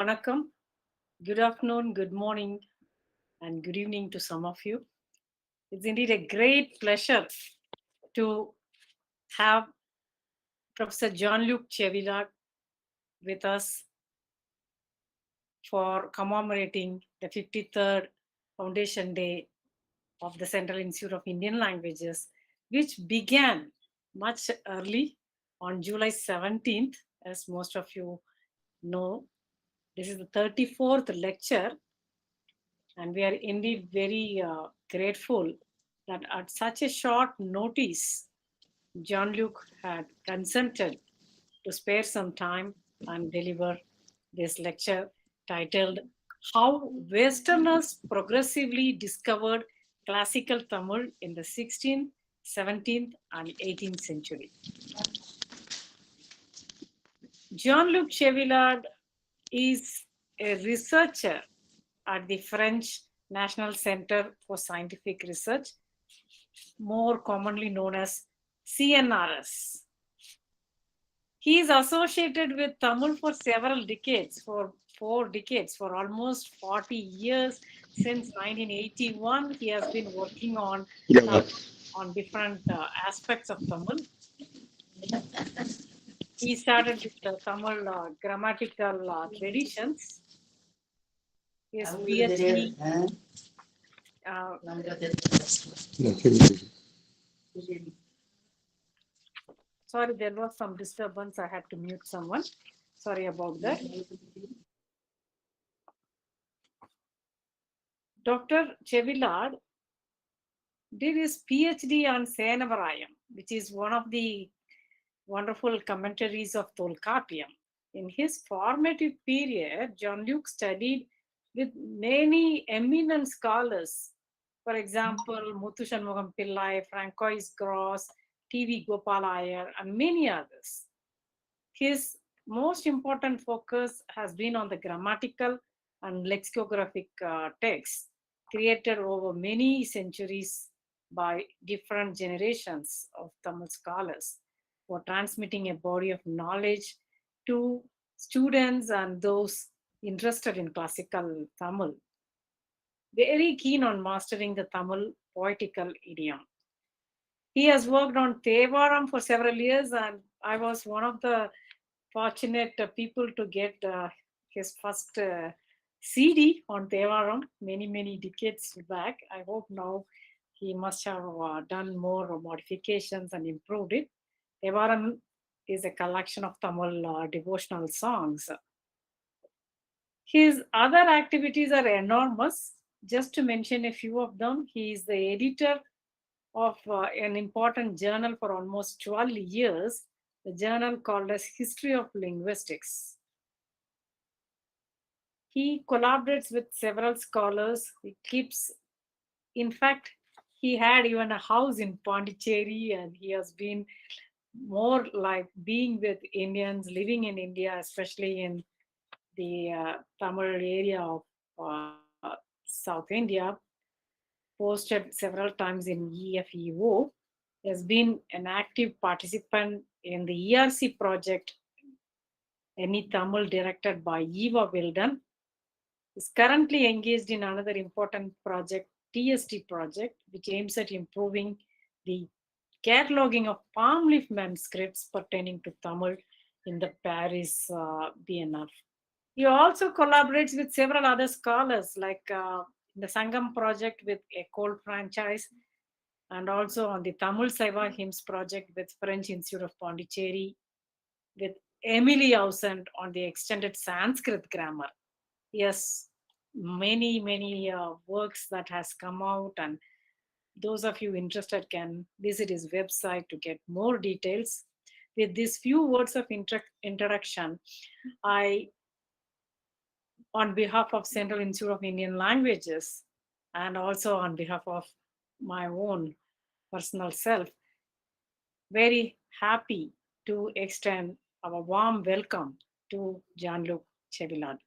Vanakkam, good afternoon, good morning, and good evening to some of you. It's indeed a great pleasure to have Professor Jean-Luc Chevillac with us for commemorating the 53rd Foundation Day of the Central Institute of Indian Languages, which began much early on July 17th, as most of you know. This is the 34th lecture, and we are indeed very grateful that at such a short notice, Jean-Luc had consented to spare some time and deliver this lecture titled How Westerners Progressively Discovered Classical Tamil in the 16th, 17th, and 18th century. Jean-Luc Chevillard is a researcher at the French National Center for Scientific Research, more commonly known as CNRS. He is associated with Tamil for several decades, for 4 decades, for almost 40 years. Since 1981, he has been working on different aspects of Tamil. He started with the Tamil grammatical traditions. His PhD. Sorry, there was some disturbance. I had to mute someone. Sorry about that. Dr. Chevillard did his PhD on Senavarayam, which is one of the wonderful commentaries of Tolkappiyam. In his formative period, Jean-Luc studied with many eminent scholars. For example, Muthu Shanmugam Pillai, Francois Gross, T.V. Gopal Iyer, and many others. His most important focus has been on the grammatical and lexicographic texts created over many centuries by different generations of Tamil scholars for transmitting a body of knowledge to students and those interested in classical Tamil. Very keen on mastering the Tamil poetical idiom. He has worked on Tevaram for several years, and I was one of the fortunate people to get his first CD on Tevaram many decades back. I hope now he must have done more modifications and improved it. Tevaram is a collection of Tamil devotional songs. His other activities are enormous. Just to mention a few of them, he is the editor of an important journal for almost 12 years, the journal called as History of Linguistics. He collaborates with several scholars. He keeps, in fact, he had even a house in Pondicherry, and he has been more like being with Indians, living in India, especially in the Tamil area of South India, posted several times in EFEO. He has been an active participant in the ERC project, Any Tamil, directed by Eva Wilden. Is currently engaged in another important project, TST project, which aims at improving the cataloging of palm leaf manuscripts pertaining to Tamil in the Paris BNF. He also collaborates with several other scholars, like the Sangam project with Ecole franchise, and also on the Tamil Saiva Hymns project with French Institute of Pondicherry, with Emily Ausent on the extended Sanskrit grammar. Yes, many works that has come out, and those of you interested can visit his website to get more details. With these few words of introduction, I, on behalf of Central Institute of Indian Languages, and also on behalf of my own personal self, very happy to extend our warm welcome to Jean-Luc Chevillard.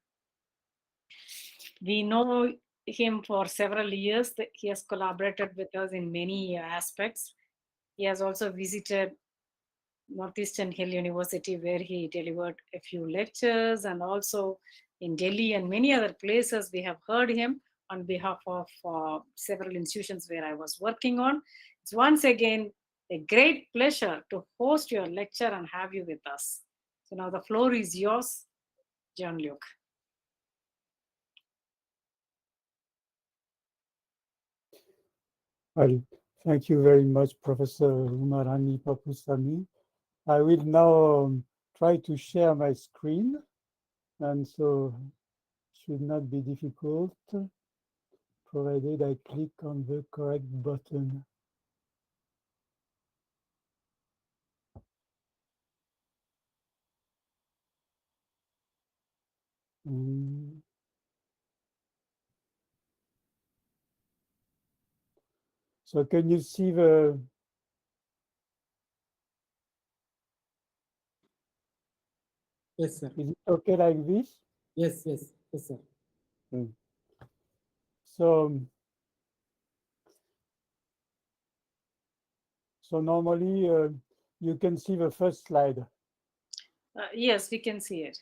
We know him for several years. He has collaborated with us in many aspects. He has also visited Northeastern Hill University, where he delivered a few lectures, and also in Delhi and many other places. We have heard him on behalf of several institutions where I was working on. It's once again a great pleasure to host your lecture and have you with us. So now the floor is yours, John Luke. Well, thank you very much, Professor Umarani Papusami. I will now try to share my screen, and so it should not be difficult, provided I click on the correct button. So can you see the... Yes, sir. Is it okay like this? Yes, sir. So, so normally you can see the first slide. Yes, we can see it.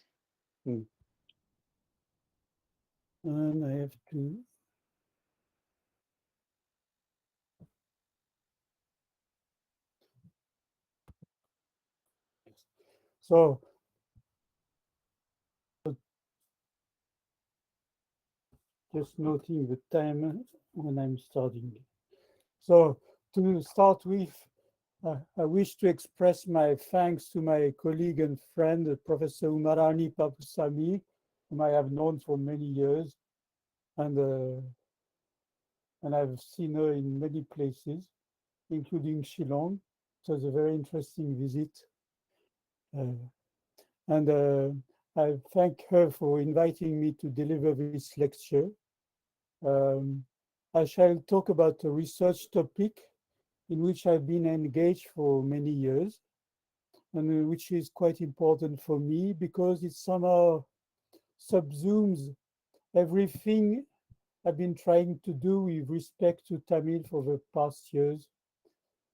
And I have to... So, just noting the time when I'm starting. So to start with, I wish to express my thanks to my colleague and friend, Professor Umarani Papusami, whom I have known for many years, and I've seen her in many places, including Shillong. It was a very interesting visit. I thank her for inviting me to deliver this lecture. I shall talk about a research topic in which I've been engaged for many years, and which is quite important for me because it somehow subsumes everything I've been trying to do with respect to Tamil for the past years,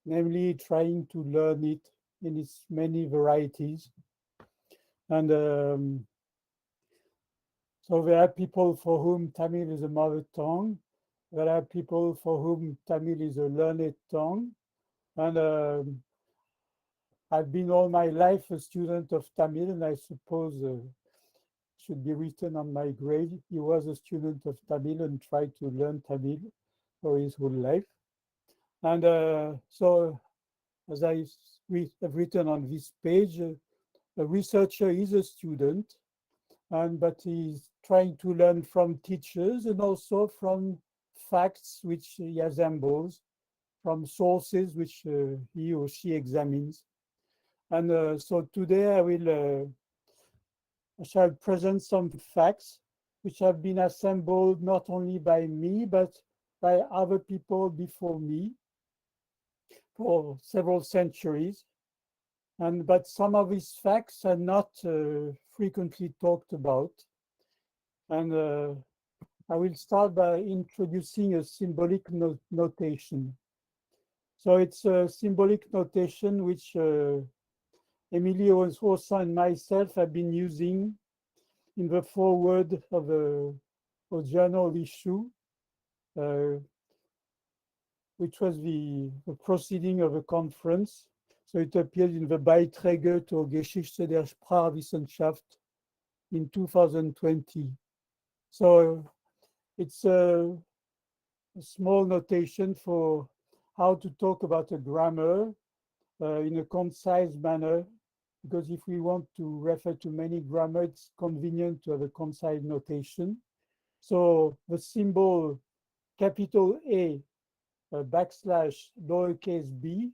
namely trying to learn it in its many varieties. And so there are people for whom Tamil is a mother tongue. There are people for whom Tamil is a learned tongue. And I've been all my life a student of Tamil, and I suppose should be written on my grave. He was a student of Tamil and tried to learn Tamil for his whole life. And so, as I have written on this page, a researcher is a student, but he's trying to learn from teachers and also from facts which he assembles, from sources which he or she examines. And so today I shall present some facts which have been assembled not only by me, but by other people before me for several centuries. But some of these facts are not frequently talked about. And I will start by introducing a symbolic notation. So it's a symbolic notation which Emilio Rosa and myself have been using in the foreword of a journal issue, which was the proceeding of a conference. So it appeared in the Beiträge zur Geschichte der Sprachwissenschaft in 2020. So it's a small notation for how to talk about a grammar in a concise manner, because if we want to refer to many grammar, it's convenient to have a concise notation. So the symbol capital A backslash lowercase b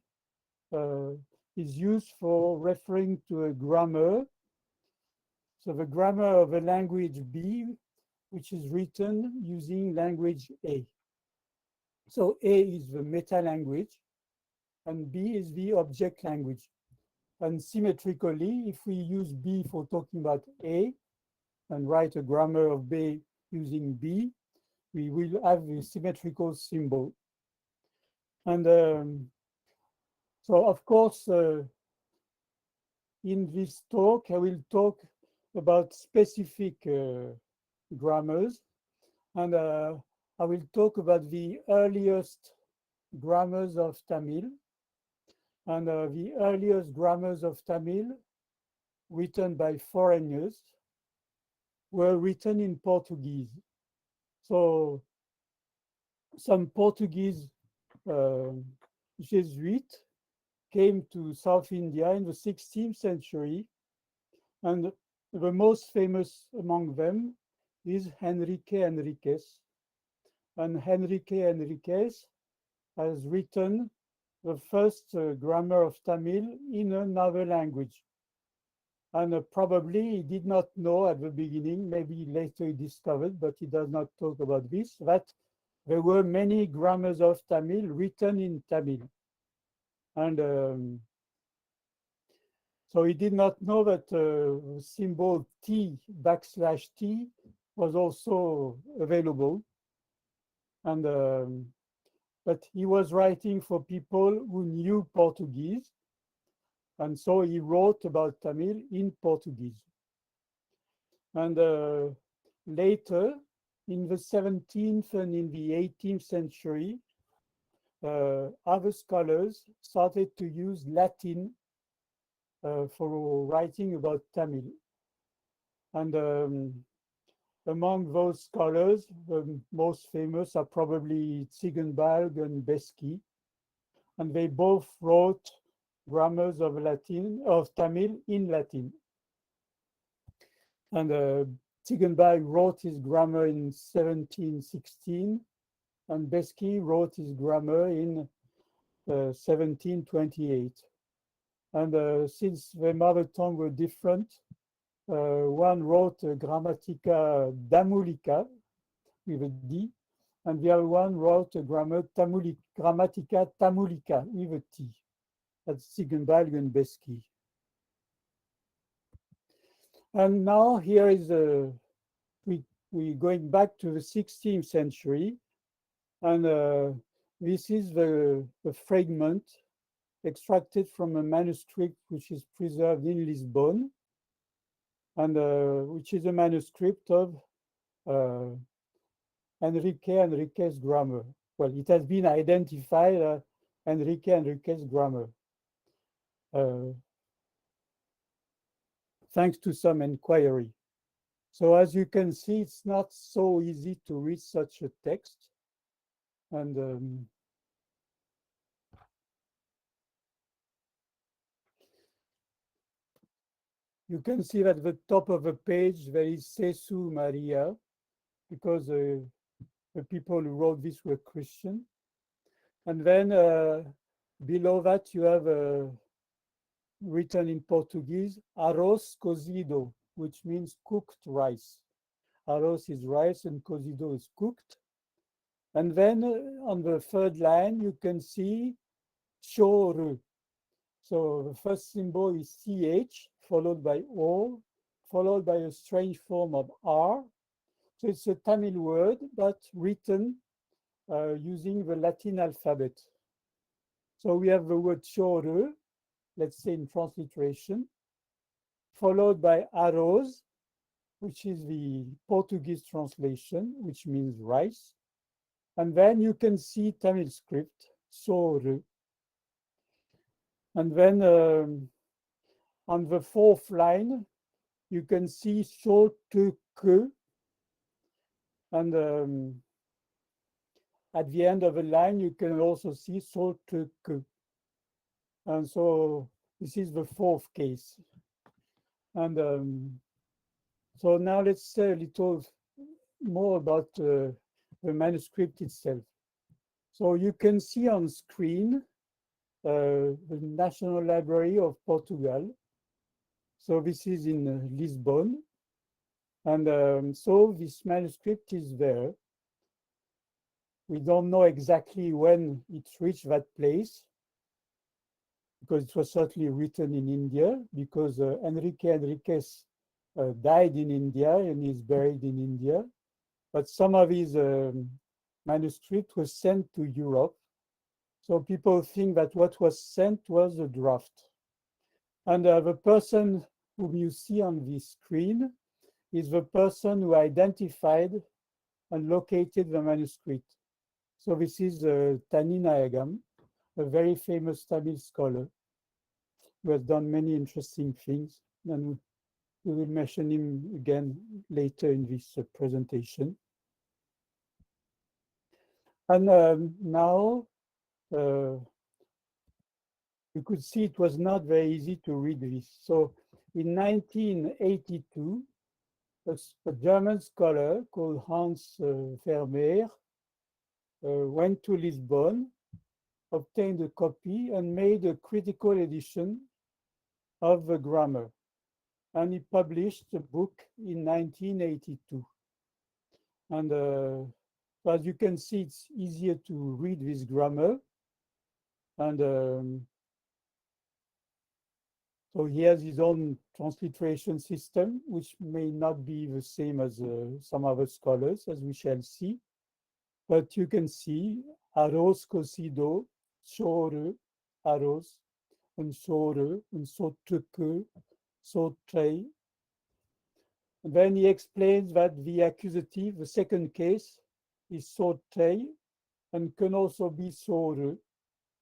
is used for referring to a grammar. So the grammar of a language B, which is written using language A. So A is the meta language and B is the object language. And symmetrically, if we use B for talking about A and write a grammar of B using B, we will have a symmetrical symbol. And so, of course, in this talk, I will talk about specific grammars, and I will talk about the earliest grammars of Tamil. And the earliest grammars of Tamil written by foreigners were written in Portuguese. So some Portuguese Jesuits came to South India in the 16th century, and the most famous among them is Henrique Henriques. And Henrique Henriques has written the first grammar of Tamil in another language. And probably he did not know at the beginning, maybe later he discovered, but he does not talk about this, that there were many grammars of Tamil written in Tamil. And so he did not know that the symbol T \T was also available. And but he was writing for people who knew Portuguese. And so he wrote about Tamil in Portuguese. And later, in the 17th and in the 18th century, other scholars started to use Latin for writing about Tamil. And among those scholars, the most famous are probably Ziegenbalg and Besky. And they both wrote grammars of Tamil in Latin. And Ziegenbalg wrote his grammar in 1716, and Besky wrote his grammar in 1728. And since their mother tongue were different, one wrote Grammatica Damulica with a D, and the other one wrote Grammatica Tamulica with a T. That's Ziegenbalg and Besky. And now here is we're going back to the 16th century, and this is the fragment extracted from a manuscript which is preserved in Lisbon, and which is a manuscript of Henrique Henriques grammar. Well, it has been identified Henrique Henriques grammar, thanks to some inquiry. So as you can see, it's not so easy to read such a text. And you can see that at the top of the page, there is Sesu Maria, because the people who wrote this were Christian. And then below that, you have written in Portuguese, arroz cozido, which means cooked rice. Arroz is rice and cozido is cooked. And then on the third line, you can see choro. So the first symbol is CH, followed by O, followed by a strange form of R. So it's a Tamil word, but written using the Latin alphabet. So we have the word choro, let's say in transliteration, followed by arroz, which is the Portuguese translation, which means rice. And then you can see Tamil script, soru. And then on the fourth line, you can see sotuku. And at the end of the line, you can also see sotuku. And so this is the fourth case. And so now let's say a little more about the manuscript itself. So you can see on screen the National Library of Portugal. So this is in Lisbon. And so this manuscript is there. We don't know exactly when it reached that place, because it was certainly written in India, because Henrique Henriques died in India and is buried in India. But some of his manuscript was sent to Europe. So people think that what was sent was a draft. And the person whom you see on the screen is the person who identified and located the manuscript. So this is Tani Nayagam, a very famous Tamil scholar who has done many interesting things, and we will mention him again later in this presentation. And now you could see it was not very easy to read this. So in 1982, a German scholar called Hans Vermeer went to Lisbon, obtained a copy, and made a critical edition of the grammar. And he published the book in 1982. And as you can see, it's easier to read this grammar. And so he has his own transliteration system, which may not be the same as some other scholars, as we shall see. But you can see arroz cocido, chore, arroz, and chore, and sotuku, sotrei. And then he explains that the accusative, the second case, is sotrei, and can also be sore,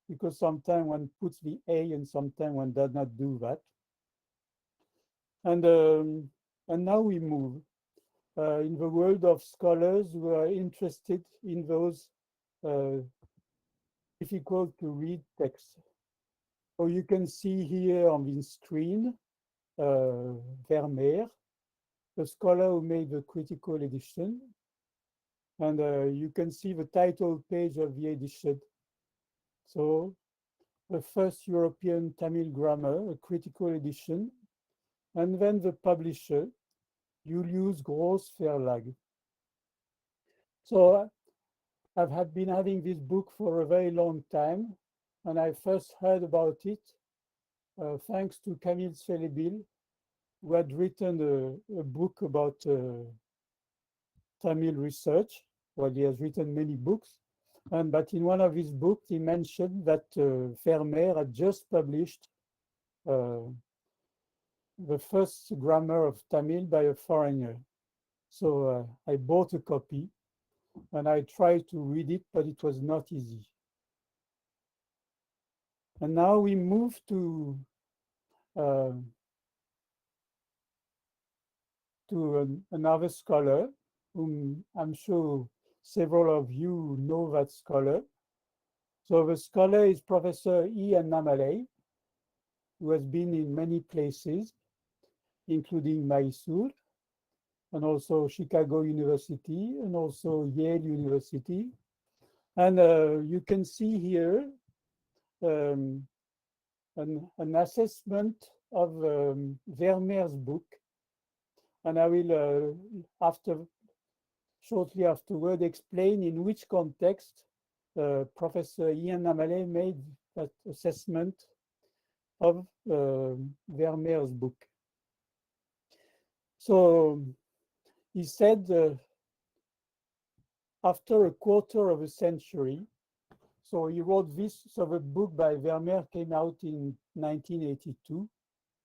because sometimes one puts the A and sometimes one does not do that. And now we move in the world of scholars who are interested in those difficult to read texts. So you can see here on the screen Vermeer, the scholar who made the critical edition. And you can see the title page of the edition. So the first European Tamil grammar, a critical edition, and then the publisher, Julius Gross Verlag. So I've been having this book for a very long time, and I first heard about it thanks to Camille Selebil, who had written a book about Tamil research. Well, he has written many books, but in one of his books, he mentioned that Vermeer had just published the first grammar of Tamil by a foreigner. So I bought a copy and I tried to read it, but it was not easy. And now we move to another scholar, whom I'm sure several of you know that scholar. So the scholar is Professor Ian Namaley, who has been in many places, including Mysore, and also Chicago University, and also Yale University. And you can see here an assessment of Vermeer's book. And I will, shortly afterward, explain in which context Professor Ian Namaley made that assessment of Vermeer's book. So he said, after a quarter of a century, so he wrote this, so the book by Vermeer came out in 1982.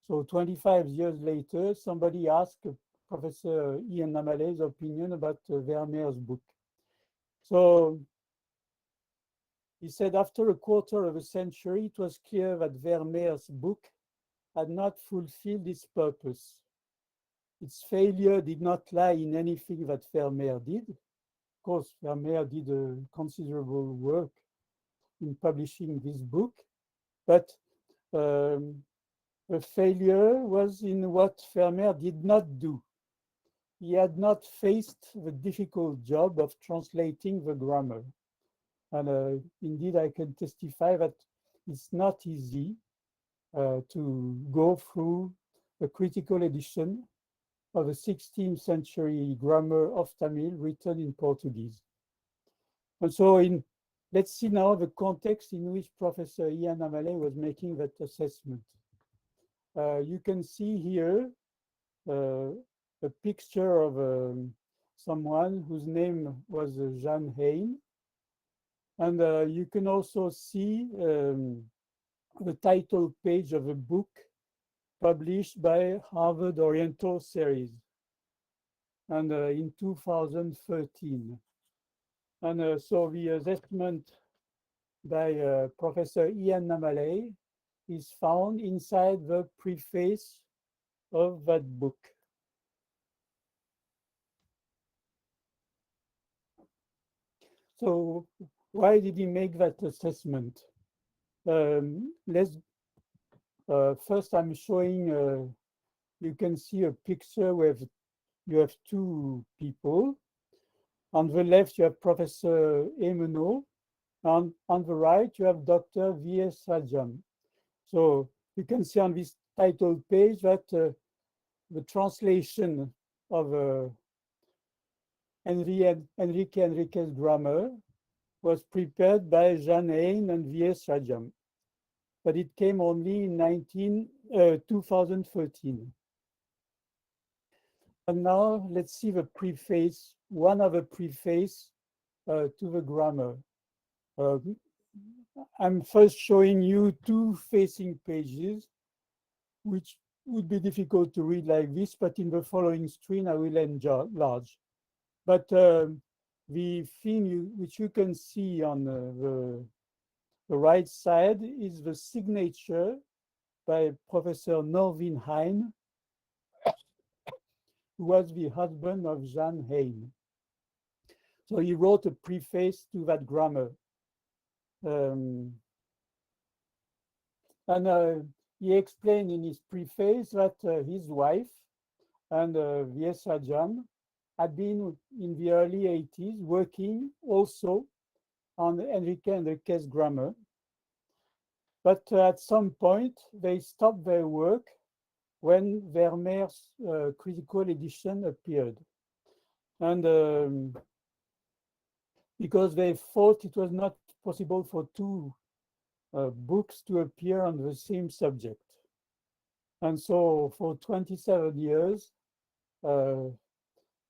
So 25 years later, somebody asked Professor Ian Namaley's opinion about Vermeer's book. So he said, after a quarter of a century, it was clear that Vermeer's book had not fulfilled its purpose. Its failure did not lie in anything that Vermeer did. Of course, Vermeer did a considerable work in publishing this book, but the failure was in what Vermeer did not do. He had not faced the difficult job of translating the grammar. And indeed, I can testify that it's not easy to go through a critical edition of a 16th century grammar of Tamil written in Portuguese. And so let's see now the context in which Professor Ian Namaley was making that assessment. You can see here a picture of someone whose name was Jeanne Hain. And you can also see the title page of a book published by Harvard Oriental Series, and in 2013. And so the assessment by Professor Ian Namaley is found inside the preface of that book. So why did he make that assessment? Let's first I'm showing, you can see a picture where you have two people. On the left, you have Professor Emeno. On the right, you have Dr. V.S. Rajam. So you can see on this title page that the translation of Enrique Enriquez grammar was prepared by Jean Hein and V.S. Rajam, but it came only in 2013. And now let's see the preface, one of the preface to the grammar. I'm first showing you two facing pages, which would be difficult to read like this, but in the following screen I will enlarge. But the thing which you can see on the right side is the signature by Professor Norvin Hein, who was the husband of Jean Hein. So he wrote a preface to that grammar. And he explained in his preface that his wife and V.S. Rajam had been in the early 80s working also on Enrique Enriquez grammar. But at some point, they stopped their work when Vermeer's critical edition appeared. And because they thought it was not possible for two books to appear on the same subject. And so for 27 years,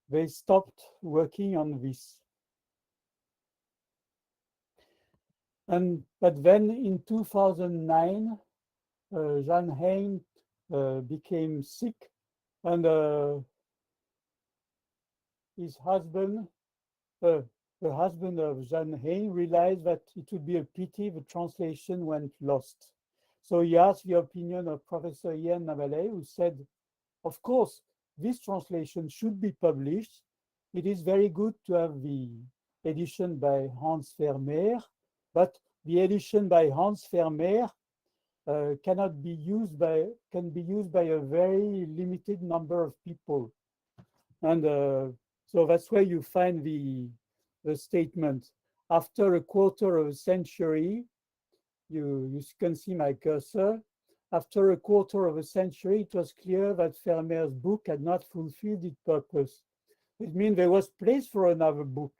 they stopped working on this. But then in 2009, Jean Hein became sick, and his husband, the husband of Jean Hein, realized that it would be a pity the translation went lost. So he asked the opinion of Professor Ian Namaley, who said, of course, this translation should be published. It is very good to have the edition by Hans Vermeer, but the edition by Hans Vermeer can be used by a very limited number of people. And so that's where you find the statement. After a quarter of a century, you can see my cursor. After a quarter of a century, it was clear that Vermeer's book had not fulfilled its purpose. It means there was place for another book,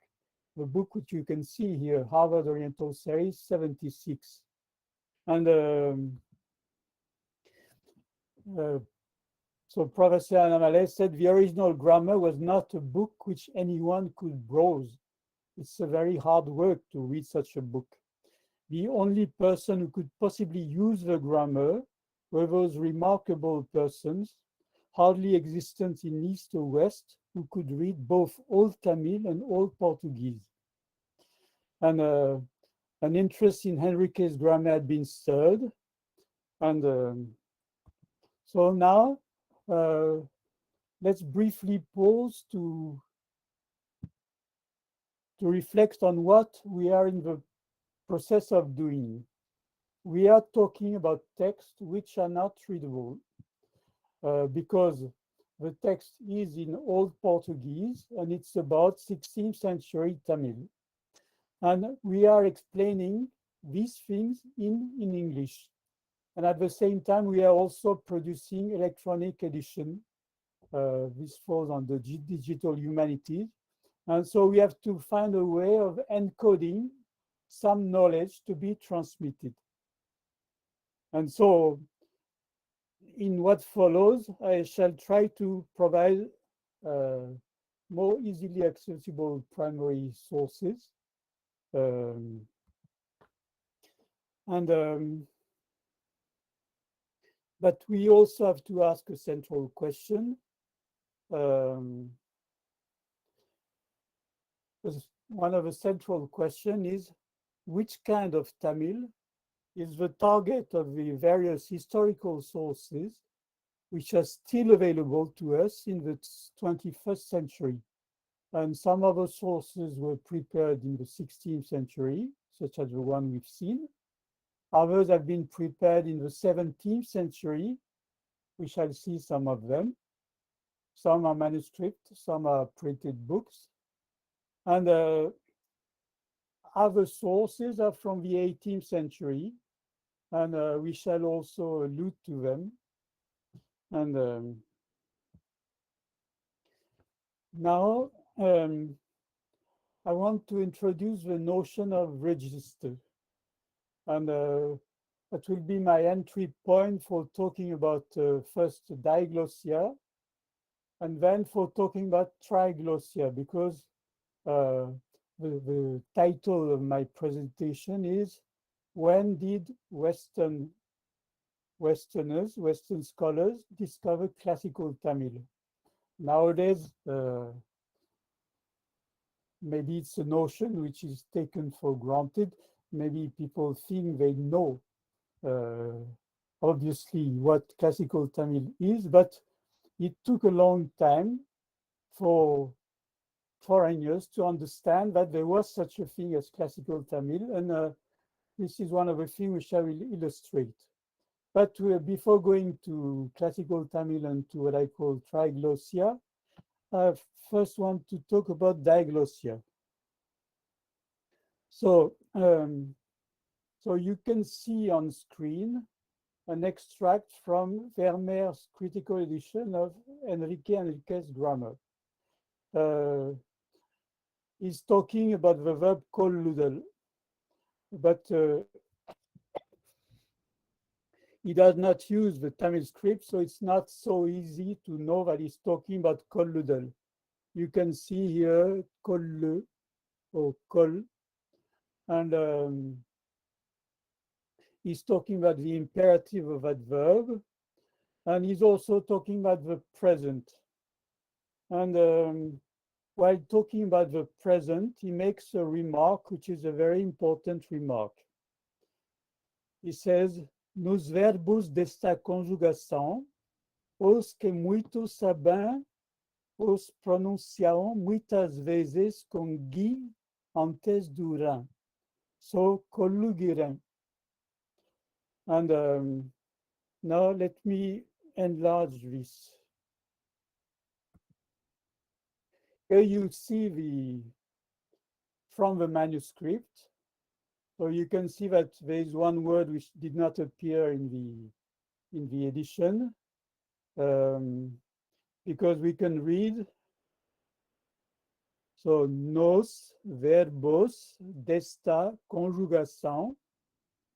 the book which you can see here, Harvard Oriental Series 76. And so Professor Namaley said the original grammar was not a book which anyone could browse. It's a very hard work to read such a book. The only person who could possibly use the grammar were those remarkable persons, hardly existent in East or West, who could read both Old Tamil and Old Portuguese. And an interest in Henrique's grammar had been stirred. And so now, let's briefly pause to reflect on what we are in the process of doing. We are talking about texts which are not readable because the text is in Old Portuguese and it's about 16th century Tamil. And we are explaining these things in English. And at the same time, we are also producing electronic edition. This falls on the digital humanities. And so we have to find a way of encoding some knowledge to be transmitted. And so in what follows, I shall try to provide more easily accessible primary sources. And But we also have to ask a central question. One of the central question is, which kind of Tamil is the target of the various historical sources which are still available to us in the 21st century? And some other sources were prepared in the 16th century, such as the one we've seen. Others have been prepared in the 17th century. We shall see some of them. Some are manuscript, some are printed books. And other sources are from the 18th century, and we shall also allude to them. And now I want to introduce the notion of register. And that will be my entry point for talking about first diglossia, and then for talking about triglossia, because the title of my presentation is, when did Western scholars discover classical Tamil? Nowadays, maybe it's a notion which is taken for granted. Maybe people think they know, obviously, what classical Tamil is, but it took a long time for foreigners to understand that there was such a thing as classical Tamil, and this is one of the things which I will illustrate. But before going to classical Tamil and to what I call triglossia, I first want to talk about diglossia. So you can see on screen an extract from Vermeer's critical edition of Enrique Enriquez grammar. He's talking about the verb kolludal, but he does not use the Tamil script, so it's not so easy to know that he's talking about kolludal. You can see here kollu or kol, and he's talking about the imperative of that verb, and he's also talking about the present. And while talking about the present, he makes a remark, which is a very important remark. He says, nos verbos desta conjugação, os que muito sabem, os pronunciam muitas vezes com gui antes do rã. So, collugiram. And now let me enlarge this. Here you see from the manuscript. So you can see that there is one word which did not appear in the edition, because we can read. So, nos verbos desta conjugação,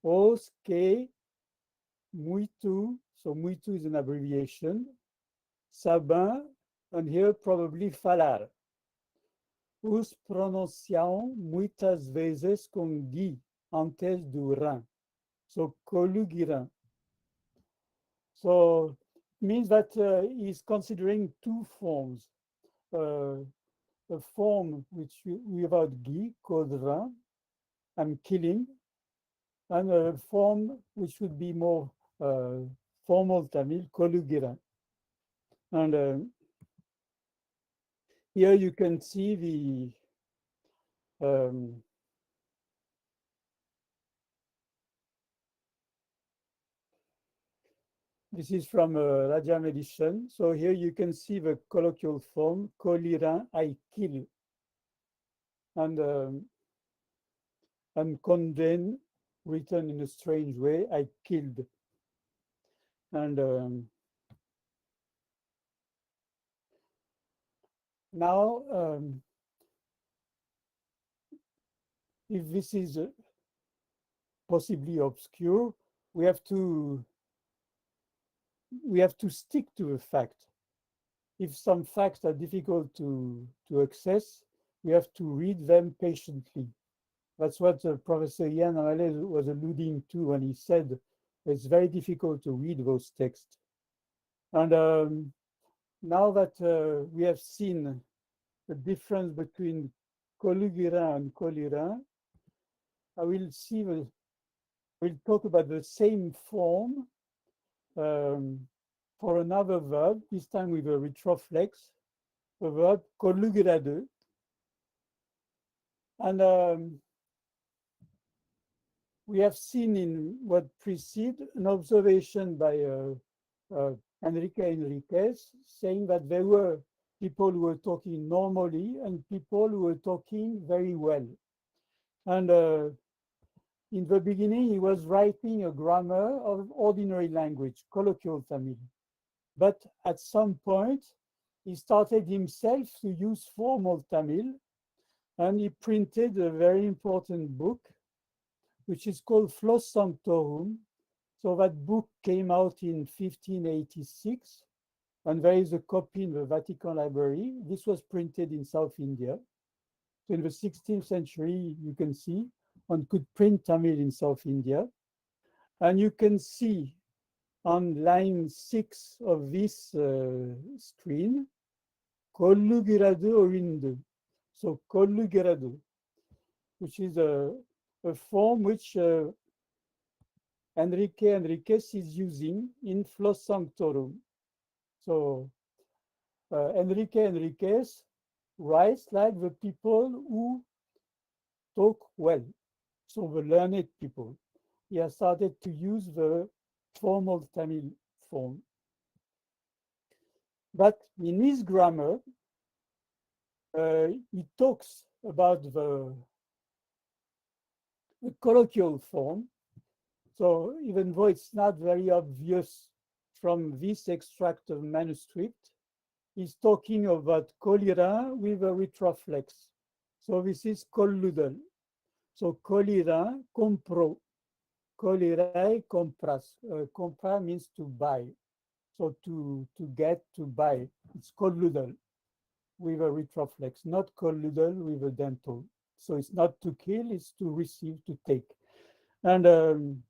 os que muito, so muito is an abbreviation, sabem, and here probably falar. Os pronunciam muitas vezes com gui antes do rã. So, collugiram. So, it means that he's considering two forms. A form which without gi, called rã, I'm killing, and a form which would be more formal Tamil, collugiram. And here you can see this is from Rajam edition. So here you can see the colloquial form, koliran, I kill. And Kondren, written in a strange way, I killed. And now, if this is possibly obscure, we have to stick to a fact. If some facts are difficult to access, we have to read them patiently. That's what Professor Ian Amale was alluding to when he said It's very difficult to read those texts. And now that we have seen the difference between Kolugirin and Kolirin, I will talk about the same form for another verb, this time with a retroflex, the verb Kolugirade. And we have seen in what preceded an observation by Enrique Enriquez saying that there were people who were talking normally and people who were talking very well. And in the beginning, he was writing a grammar of ordinary language, colloquial Tamil. But at some point, he started himself to use formal Tamil, and he printed a very important book, which is called Flos Sanctorum. So that book came out in 1586, and there is a copy in the Vatican Library. This was printed in South India. So in the 16th century, you can see one could print Tamil in South India. And you can see on line 6 of this screen, Kollugiradu Orindu. So Kollugiradu, which is a form which Enrique Enriquez is using in Flos Sanctorum. So Enrique Enriquez writes like the people who talk well, so the learned people. He has started to use the formal Tamil form. But in his grammar, he talks about the colloquial form. So even though it's not very obvious from this extract of manuscript, he's talking about Kolirin with a retroflex. So this is Kolludel. So Kolirin compro. Kolirai compras. Compra means to buy. So to get, to buy. It's Kolludel with a retroflex, not Kolludel with a dental. So it's not to kill, it's to receive, to take. And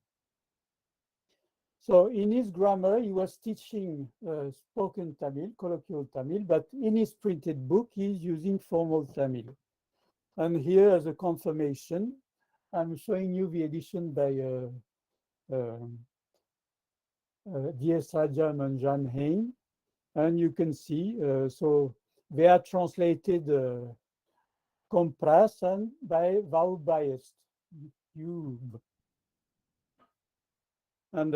so in his grammar, he was teaching spoken Tamil, colloquial Tamil, but in his printed book, he's using formal Tamil. And here, as a confirmation, I'm showing you the edition by Diachronic and Jan Hein. And you can see, so they are translated compras and by vowel biased, cube. And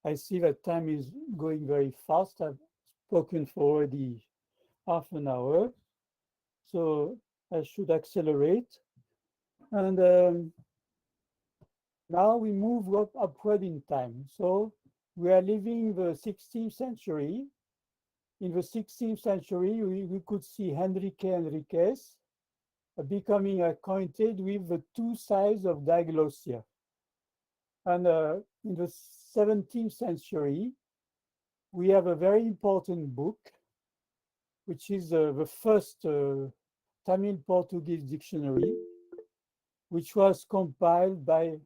I see that time is going very fast. I've spoken for already half an hour, so I should accelerate. And now we move upward in time. So we are living the 16th century. In the 16th century, we could see Enrique Enriquez becoming acquainted with the two sides of diglossia. And in the 17th century, we have a very important book, which is the first Tamil Portuguese dictionary, which was compiled by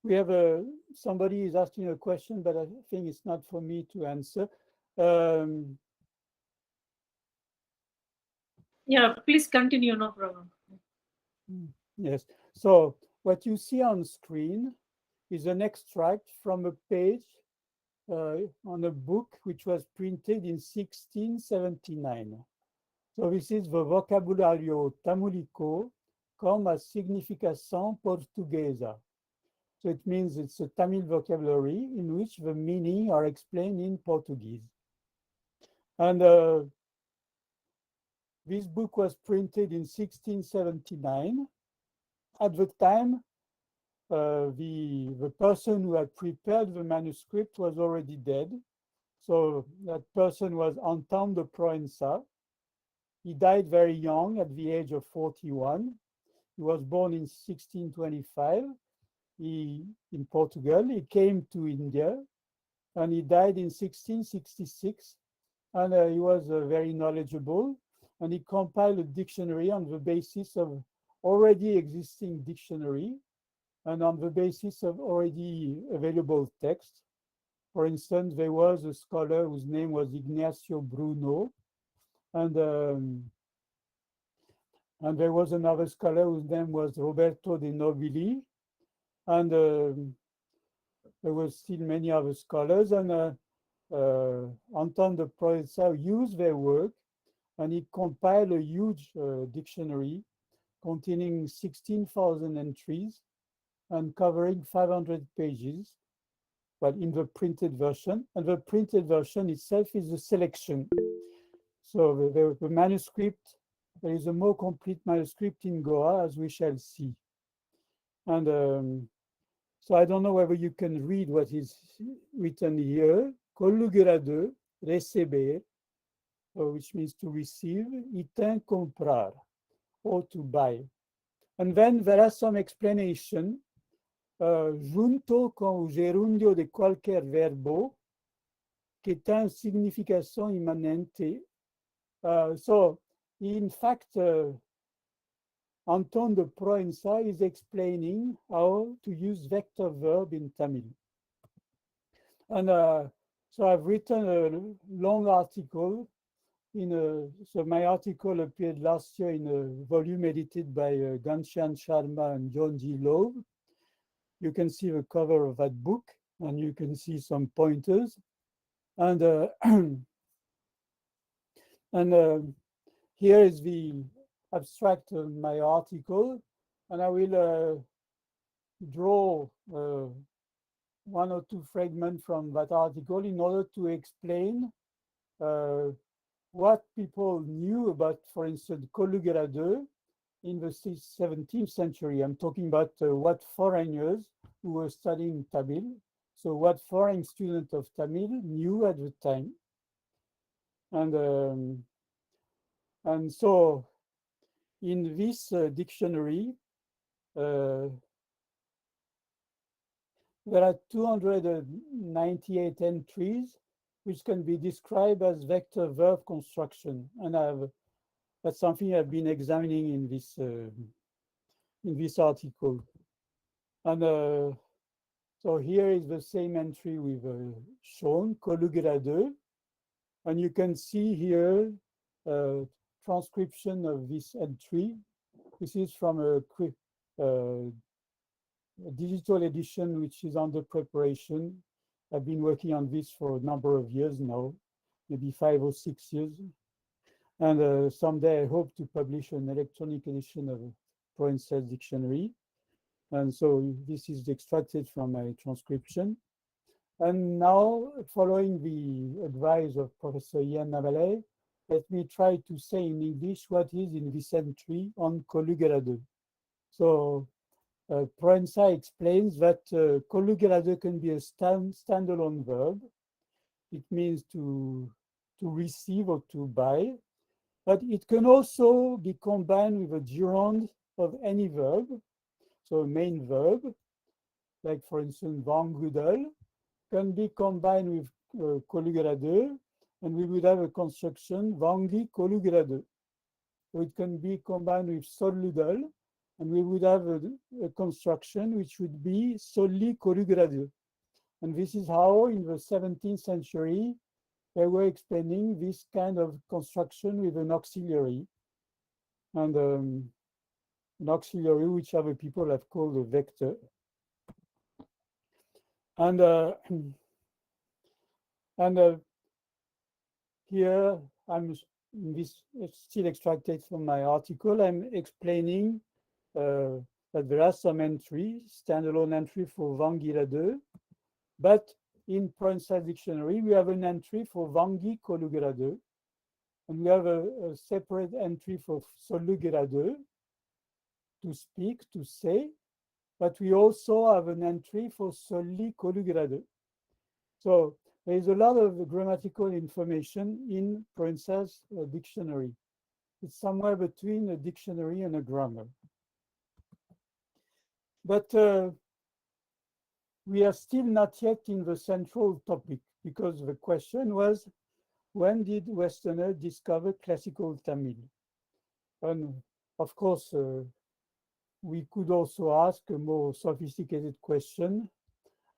we have somebody is asking a question, but I think it's not for me to answer. Yeah, please continue, no problem. Yes. So what you see on screen is an extract from a page on a book which was printed in 1679. So this is the Vocabulario Tamulico com a significação portuguesa. So it means it's a Tamil vocabulary in which the meaning are explained in Portuguese. And this book was printed in 1679. At the time, the person who had prepared the manuscript was already dead. So that person was Anton de Proença. He died very young at the age of 41. He was born in 1625 in Portugal. He came to India and he died in 1666. And he was very knowledgeable. and he compiled a dictionary on the basis of already existing dictionary and on the basis of already available text. For instance, there was a scholar whose name was Ignacio Bruno, and there was another scholar whose name was Roberto de Nobili, and there were still many other scholars, and Anton de Provençal used their work, and he compiled a huge dictionary containing 16,000 entries and covering 500 pages, but in the printed version. And the printed version itself is a selection. So the manuscript, there is a more complete manuscript in Goa, as we shall see. And so I don't know whether you can read what is written here. Colugera receber, which means to receive, item comprar, or to buy. And then there are some explanation junto con o gerundio de cualquier verbo que tem significação imanente. So, in fact, Anton de Provençal is explaining how to use vector verb in Tamil. And so I've written a long article so my article appeared last year in a volume edited by Ghanshyam Sharma and John G. Loeb. You can see the cover of that book, and you can see some pointers. And here is the abstract of my article, and I will draw one or two fragments from that article in order to explain what people knew about, for instance, Colugera II in the 17th century. I'm talking about what foreigners who were studying Tamil, so what foreign students of Tamil knew at the time. And so in this dictionary, there are 298 entries which can be described as vector verb construction. And that's something I've been examining in this article. And so here is the same entry we've shown, Colugera II. And you can see here transcription of this entry. This is from a digital edition which is under preparation. I've been working on this for a number of years now, maybe 5 or 6 years. And someday I hope to publish an electronic edition of Provençal's dictionary. And so this is extracted from my transcription. And now, following the advice of Professor Ian Navaley, let me try to say in English what is in this entry on Colugera II. So Provençal explains that Colugera II can be a standalone verb. It means to receive or to buy, but it can also be combined with a gerund of any verb, so a main verb, like for instance, vangudal, can be combined with Colugera II, and we would have a construction, vangi Colugera II. So it can be combined with soludal, and we would have a construction which would be solli Colugera II. And this is how, in the 17th century, they were explaining this kind of construction with an auxiliary. And an auxiliary, which other people have called a vector. And here I'm this still extracted from my article. I'm explaining that there are some entries, standalone entry for Vangira II, but in Provençal dictionary we have an entry for Vangi Colugera II, and we have a separate entry for Solugera II, to speak, to say, but we also have an entry for solli Colugera II. So there is a lot of grammatical information in Provençal's dictionary. It's somewhere between a dictionary and a grammar. But we are still not yet in the central topic, because the question was, when did Westerners discover classical Tamil? And of course, we could also ask a more sophisticated question.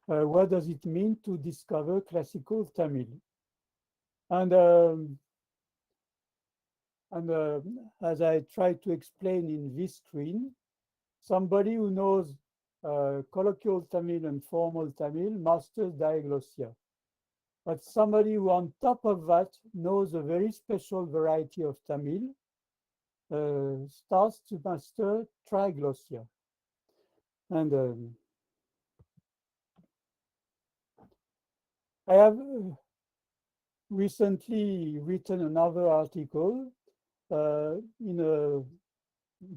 What does it mean to discover classical Tamil? And as I try to explain in this screen, somebody who knows colloquial Tamil and formal Tamil masters diglossia. But somebody who on top of that knows a very special variety of Tamil starts to master triglossia. And I have recently written another article in a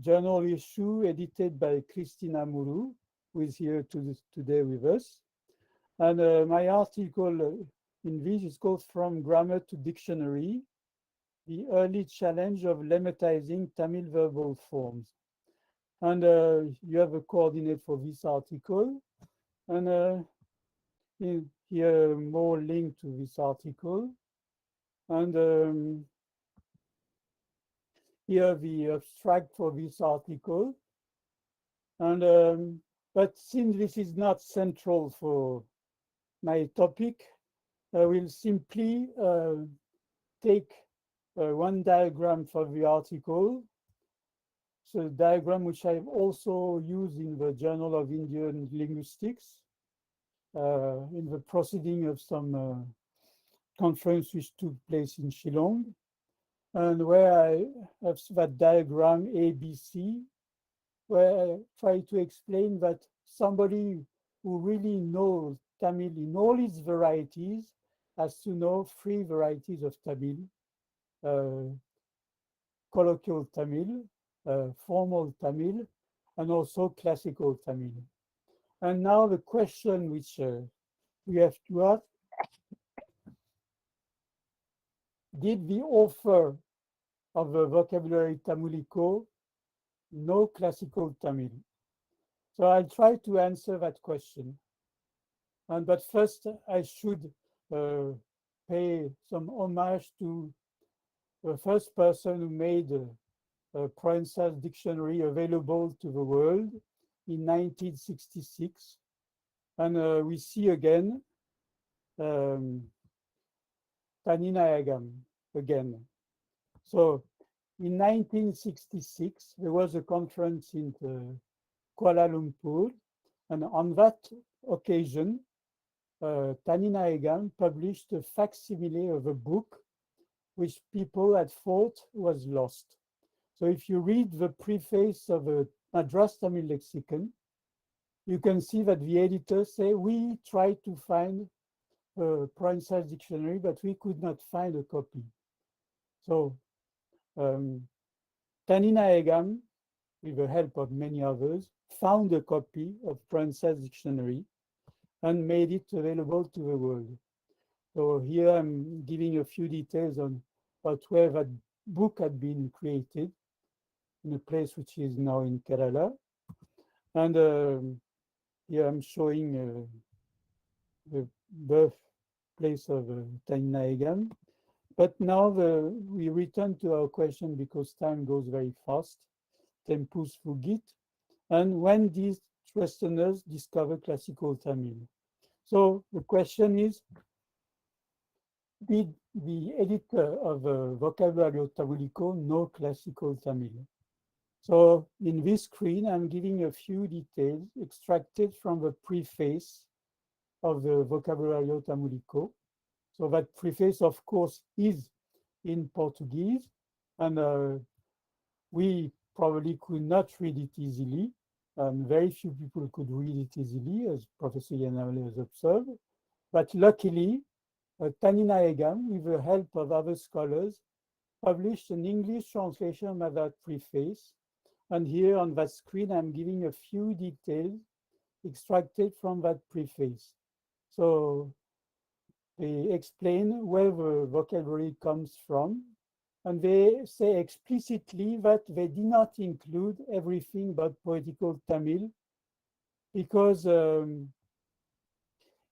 journal issue edited by Christina Muru, who is here today with us. And my article in this is called From Grammar to Dictionary, the early challenge of lemmatizing Tamil verbal forms. And you have a coordinate for this article. And here more link to this article. And here the abstract for this article. And but since this is not central for my topic, I will simply take one diagram for the article. So a diagram which I've also used in the Journal of Indian Linguistics in the proceeding of some conference which took place in Shillong, and where I have that diagram ABC, where I try to explain that somebody who really knows Tamil in all its varieties has to know three varieties of Tamil: colloquial Tamil, formal Tamil, and also classical Tamil. And now the question which we have to ask: did the author of the vocabulary Tamulico know classical Tamil? So I'll try to answer that question. But first, I should pay some homage to the first person who made a Provençal dictionary available to the world in 1966. And we see again Taninayagam again. So in 1966, there was a conference in Kuala Lumpur, and on that occasion, Taninayagam published a facsimile of a book which people had thought was lost. So if you read the preface of a Madras Tamil lexicon, you can see that the editors say, we tried to find a Provençal dictionary, but we could not find a copy. So Taninayagam, with the help of many others, found a copy of Provençal dictionary and made it available to the world. So here I'm giving a few details on where that book had been created, in a place which is now in Kerala. And here I'm showing the birthplace of Taninayagam. But now we return to our question because time goes very fast. Tempus fugit. And when these Westerners discover classical Tamil? So the question is, did the editor of Vocabulario Tabulico know classical Tamil? So in this screen, I'm giving a few details extracted from the preface of the Vocabulario Tamulico. So that preface, of course, is in Portuguese, and we probably could not read it easily. Very few people could read it easily, as Professor Yanale has observed. But luckily, Taninayagam, with the help of other scholars, published an English translation of that preface. And here on that screen, I'm giving a few details extracted from that preface. So they explain where the vocabulary comes from, and they say explicitly that they did not include everything but poetical Tamil because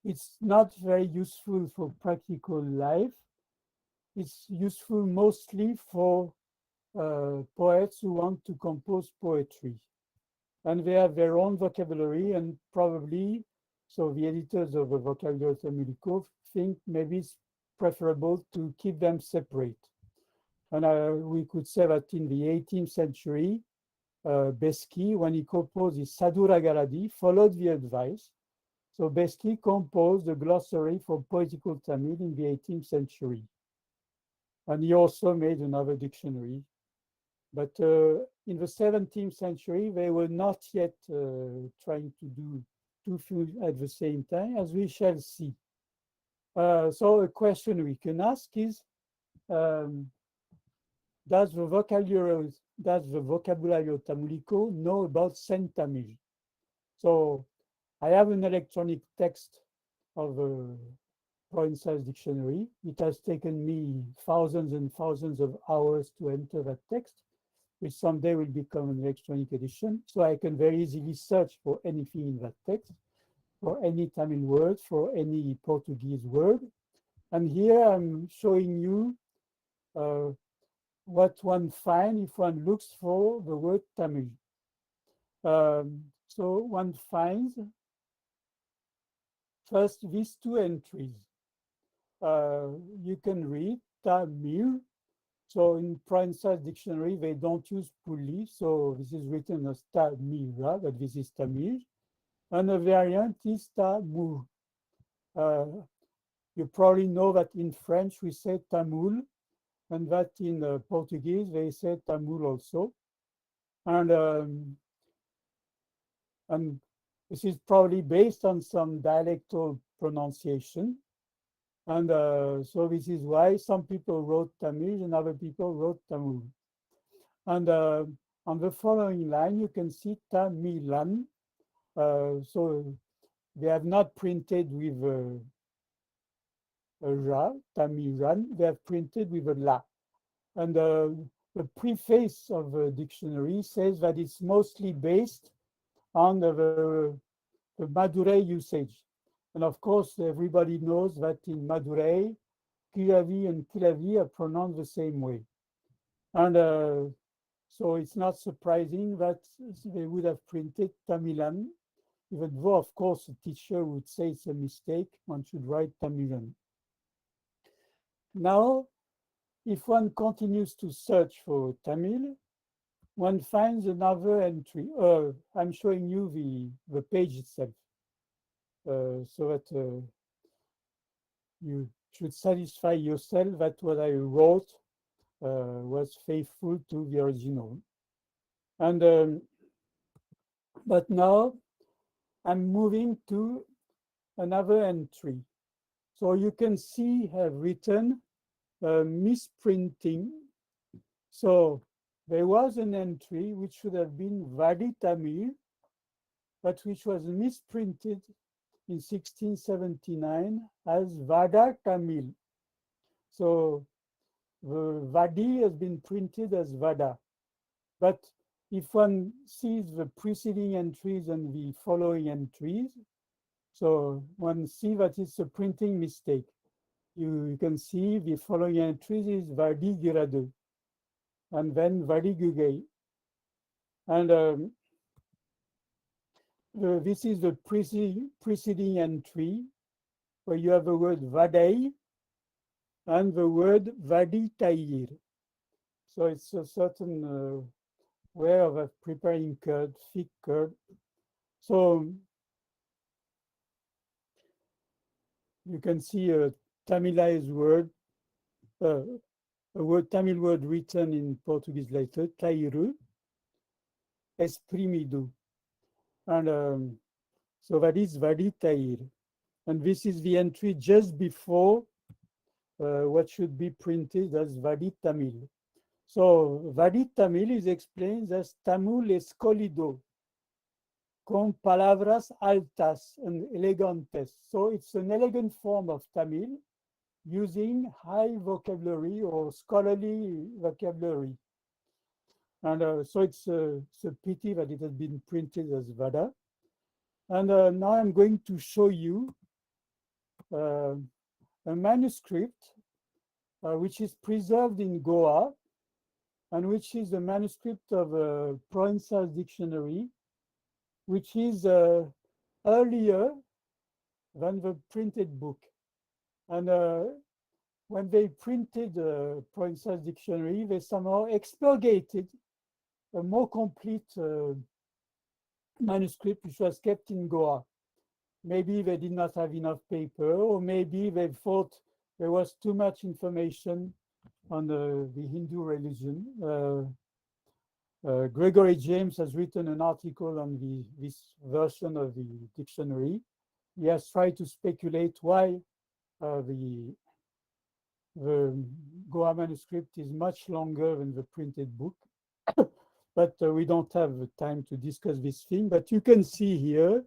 it's not very useful for practical life. it's useful mostly for poets who want to compose poetry. And they have their own vocabulary, and probably, so the editors of the Vocabulary Tamulico think maybe it's preferable to keep them separate. And we could say that in the 18th century, Beski, when he composed his Saduragaradi, followed the advice. So Beski composed a glossary for poetical Tamil in the 18th century. And he also made another dictionary. But in the 17th century, they were not yet trying to do two things at the same time, as we shall see. So a question we can ask is, does the Vocabulario Tamulico know about Saint Tamil? So I have an electronic text of the Provençal dictionary. It has taken me thousands and thousands of hours to enter that text, which someday will become an electronic edition. So I can very easily search for anything in that text, for any Tamil word, for any Portuguese word. And here I'm showing you what one finds if one looks for the word Tamil. So one finds first these two entries. You can read Tamil. So in Provençal dictionary, they don't use puli. So this is written as Tamira, but this is Tamil. And a variant is Tamur. You probably know that in French we say Tamul, and that in Portuguese they say Tamul also. And this is probably based on some dialectal pronunciation. And so this is why some people wrote Tamil and other people wrote Tamul. And on the following line, you can see Tamilan. So they have not printed with a ra, Tamiran, they have printed with a la. And the preface of the dictionary says that it's mostly based on the Madurai usage. And of course, everybody knows that in Madurai, Kilavi and Kilavi are pronounced the same way. And so it's not surprising that they would have printed Tamilan, even though, of course, a teacher would say it's a mistake, one should write Tamilan. Now, if one continues to search for Tamil, one finds another entry. I'm showing you the page itself, so that you should satisfy yourself that what I wrote was faithful to the original. And but now I'm moving to another entry. So you can see I have written misprinting. So there was an entry which should have been Vadi Tamil, but which was misprinted in 1679 as Vada Tamil. So the Vadi has been printed as Vada. But if one sees the preceding entries and the following entries, so one sees that it's a printing mistake. You can see the following entries is Vadi Giradu and then Vadi Gugay. And this is the preceding entry where you have the word Vadai and the word Vadi Tair. So it's a certain way of preparing curd, thick curd. So you can see a Tamilized word, a Tamil word written in Portuguese letter, Tairu, exprimido. And so that is Vadi Tair. And this is the entry just before what should be printed as Vadi Tamil. So Vadi Tamil is explained as Tamul escolido, con palabras altas and elegantes. So it's an elegant form of Tamil using high vocabulary or scholarly vocabulary. And so it's a pity that it has been printed as Vada. And now I'm going to show you a manuscript which is preserved in Goa, and which is a manuscript of a Provençal dictionary, which is earlier than the printed book. And when they printed the Provençal dictionary, they somehow expurgated a more complete manuscript which was kept in Goa. Maybe they did not have enough paper, or maybe they thought there was too much information on the Hindu religion. Gregory James has written an article on this version of the dictionary. He has tried to speculate why the Goa manuscript is much longer than the printed book. But we don't have the time to discuss this thing. But you can see here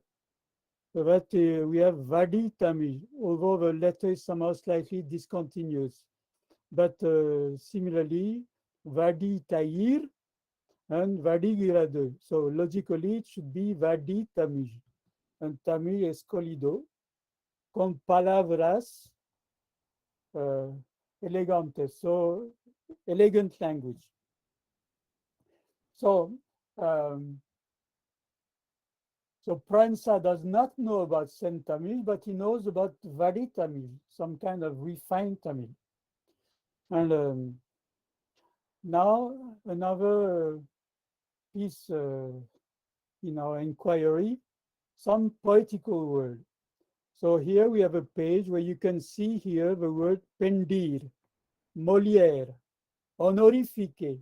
that we have Vadi Tamil, although the letter is somehow slightly discontinuous. But similarly, Vadi Tair and Vadi Girade. So logically, it should be Vadi Tamil. And Tamil escolido, con palabras elegantes, so elegant language. So, so Pransa does not know about Saint Tamil, but he knows about Vadi Tamil, some kind of refined Tamil. And now another piece in our inquiry, some poetical word. So here we have a page where you can see here the word pendir, Molière, honorifique.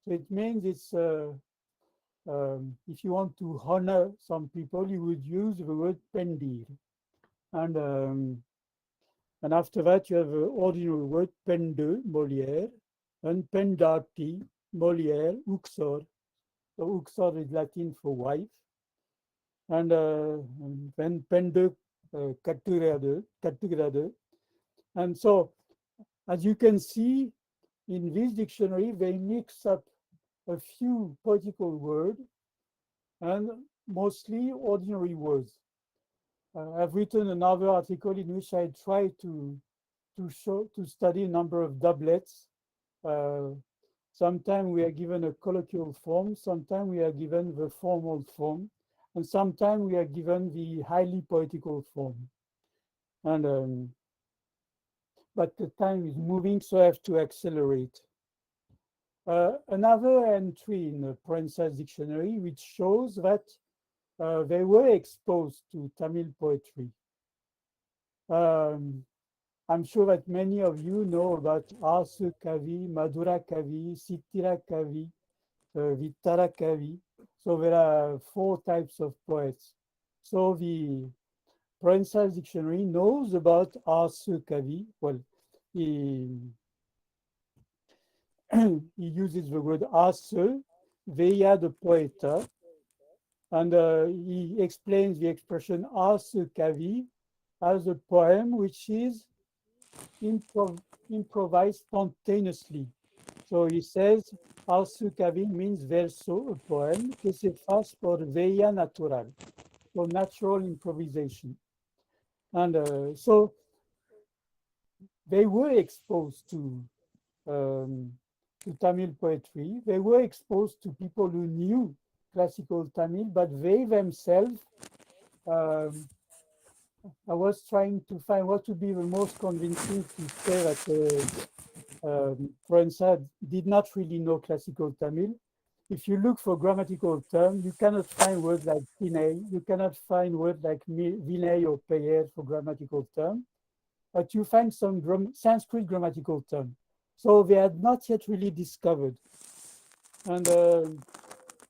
So it means it's, if you want to honor some people, you would use the word pendir. And after that, you have the ordinary word pende, Molière, and pendati, Molière, uxor. So uxor is Latin for wife. And then pende, kattugrade. And so, as you can see, in this dictionary, they mix up a few poetical words and mostly ordinary words. I've written another article in which I try to study a number of doublets. Sometimes we are given a colloquial form, sometimes we are given the formal form, and sometimes we are given the highly poetical form. And but the time is moving, so I have to accelerate. Another entry in the Provençal dictionary which shows that they were exposed to Tamil poetry. I'm sure that many of you know about Asu Kavi, Madhura Kavi, Sitira Kavi, Vittara Kavi. So there are 4 types of poets. So the Provençal dictionary knows about Asu Kavi. Well, he uses the word Asu, Veia de Poeta, and he explains the expression Asu Kavi as a poem which is improvised spontaneously. So he says, Asu Kavi means verso, a poem, que se faz por veia natural, so natural improvisation. And so they were exposed to Tamil poetry. They were exposed to people who knew classical Tamil, but they themselves, I was trying to find what would be the most convincing to say that Provençal did not really know classical Tamil. If you look for grammatical terms, you cannot find words like Pinay, you cannot find words like Vinay or Payer for grammatical terms, but you find some Sanskrit grammatical terms. So they had not yet really discovered. And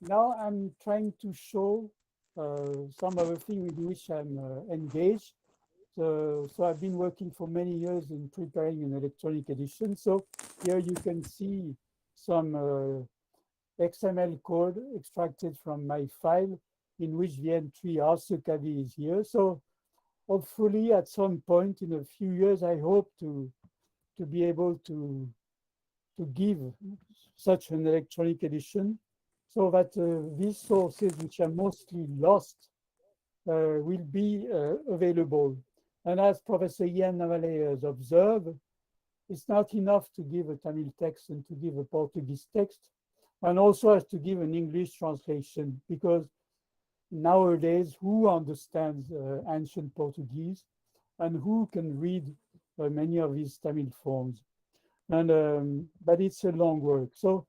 now I'm trying to show some other things in which I'm engaged. So I've been working for many years in preparing an electronic edition. So here you can see some XML code extracted from my file in which the entry Asu Kavi is here. So hopefully at some point in a few years, I hope to be able to give such an electronic edition so that these sources, which are mostly lost, will be available. And as Professor Ian Navale has observed, it's not enough to give a Tamil text and to give a Portuguese text, and also has to give an English translation, because nowadays, who understands ancient Portuguese and who can read many of these Tamil forms? And but it's a long work. So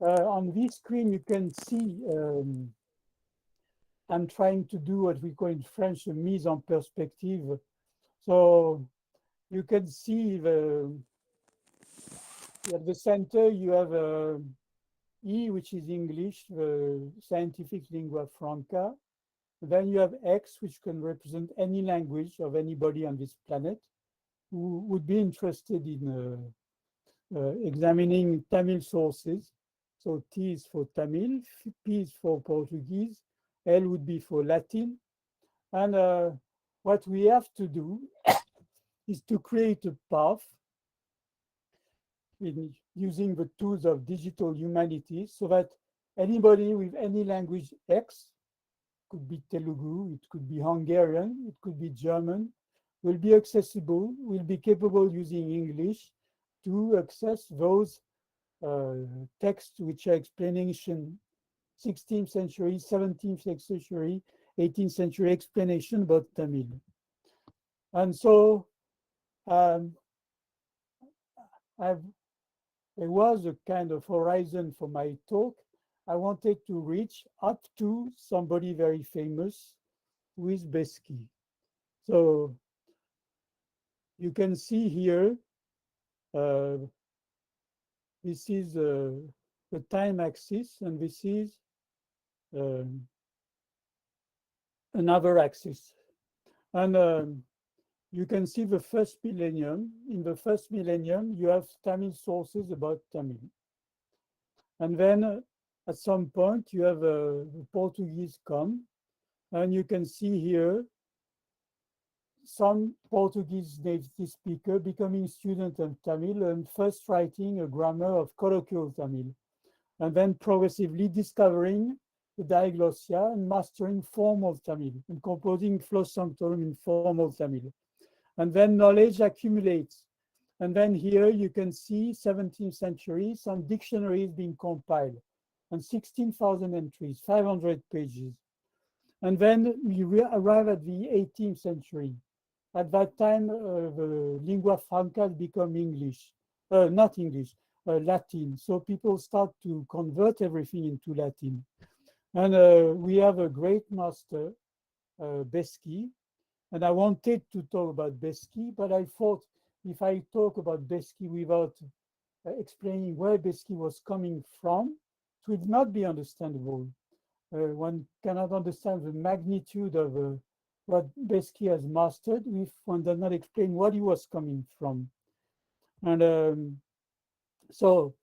on this screen, you can see I'm trying to do what we call in French a mise en perspective. So you can see at the center, you have E, which is English, the scientific lingua franca. Then you have X, which can represent any language of anybody on this planet who would be interested in examining Tamil sources. So T is for Tamil, P is for Portuguese, L would be for Latin. And what we have to do is to create a path using the tools of digital humanities so that anybody with any language X, could be Telugu, it could be Hungarian, it could be German, will be accessible, will be capable using English to access those texts which are explanation 16th century, 17th century, 18th century explanation about Tamil. And so there was a kind of horizon for my talk. I wanted to reach up to somebody very famous, who is Beski. So you can see here, this is the time axis, and this is another axis. And you can see the first millennium. In the first millennium, you have Tamil sources about Tamil. And then at some point, you have the Portuguese come, and you can see here some Portuguese native speaker becoming student of Tamil and first writing a grammar of colloquial Tamil, and then progressively discovering the diglossia and mastering formal Tamil and composing flow sanctorum in formal Tamil. And then knowledge accumulates. And then here you can see 17th century, some dictionaries being compiled and 16,000 entries, 500 pages. And then we arrive at the 18th century. At that time, the lingua franca become English, not English, Latin. So people start to convert everything into Latin. And we have a great master, Beski. And I wanted to talk about Beski, but I thought if I talk about Beski without explaining where Beski was coming from, it would not be understandable. One cannot understand the magnitude of what Beski has mastered if one does not explain what he was coming from. And so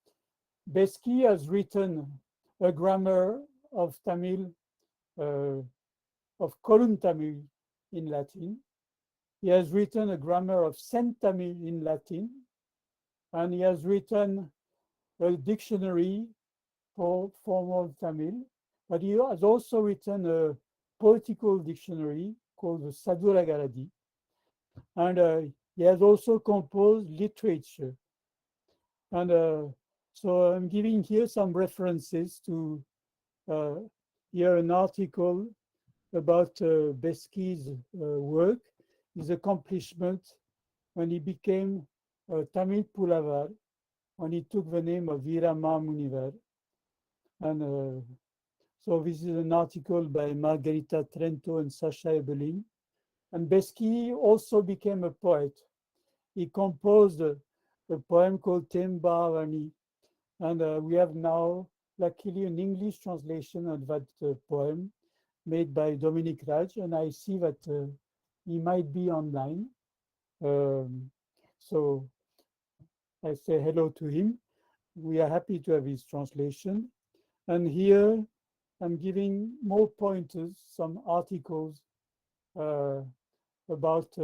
Beski has written a grammar of Tamil, of Kolun Tamil in Latin. He has written a grammar of Cent Tamil in Latin, and he has written a dictionary for formal Tamil, but he has also written a poetical dictionary called the Saduragaradi, and he has also composed literature. And so I'm giving here some references to here an article about Beski's work, his accomplishment when he became Tamil Pulavar, when he took the name of Virama Munivar. And so this is an article by Margherita Trento and Sasha Ebeling. And Beski also became a poet. He composed a poem called Tembaravani, and we have now, luckily, an English translation of that poem made by Dominic Raj, and I see that he might be online. So I say hello to him. We are happy to have his translation. And here I'm giving more pointers, some articles about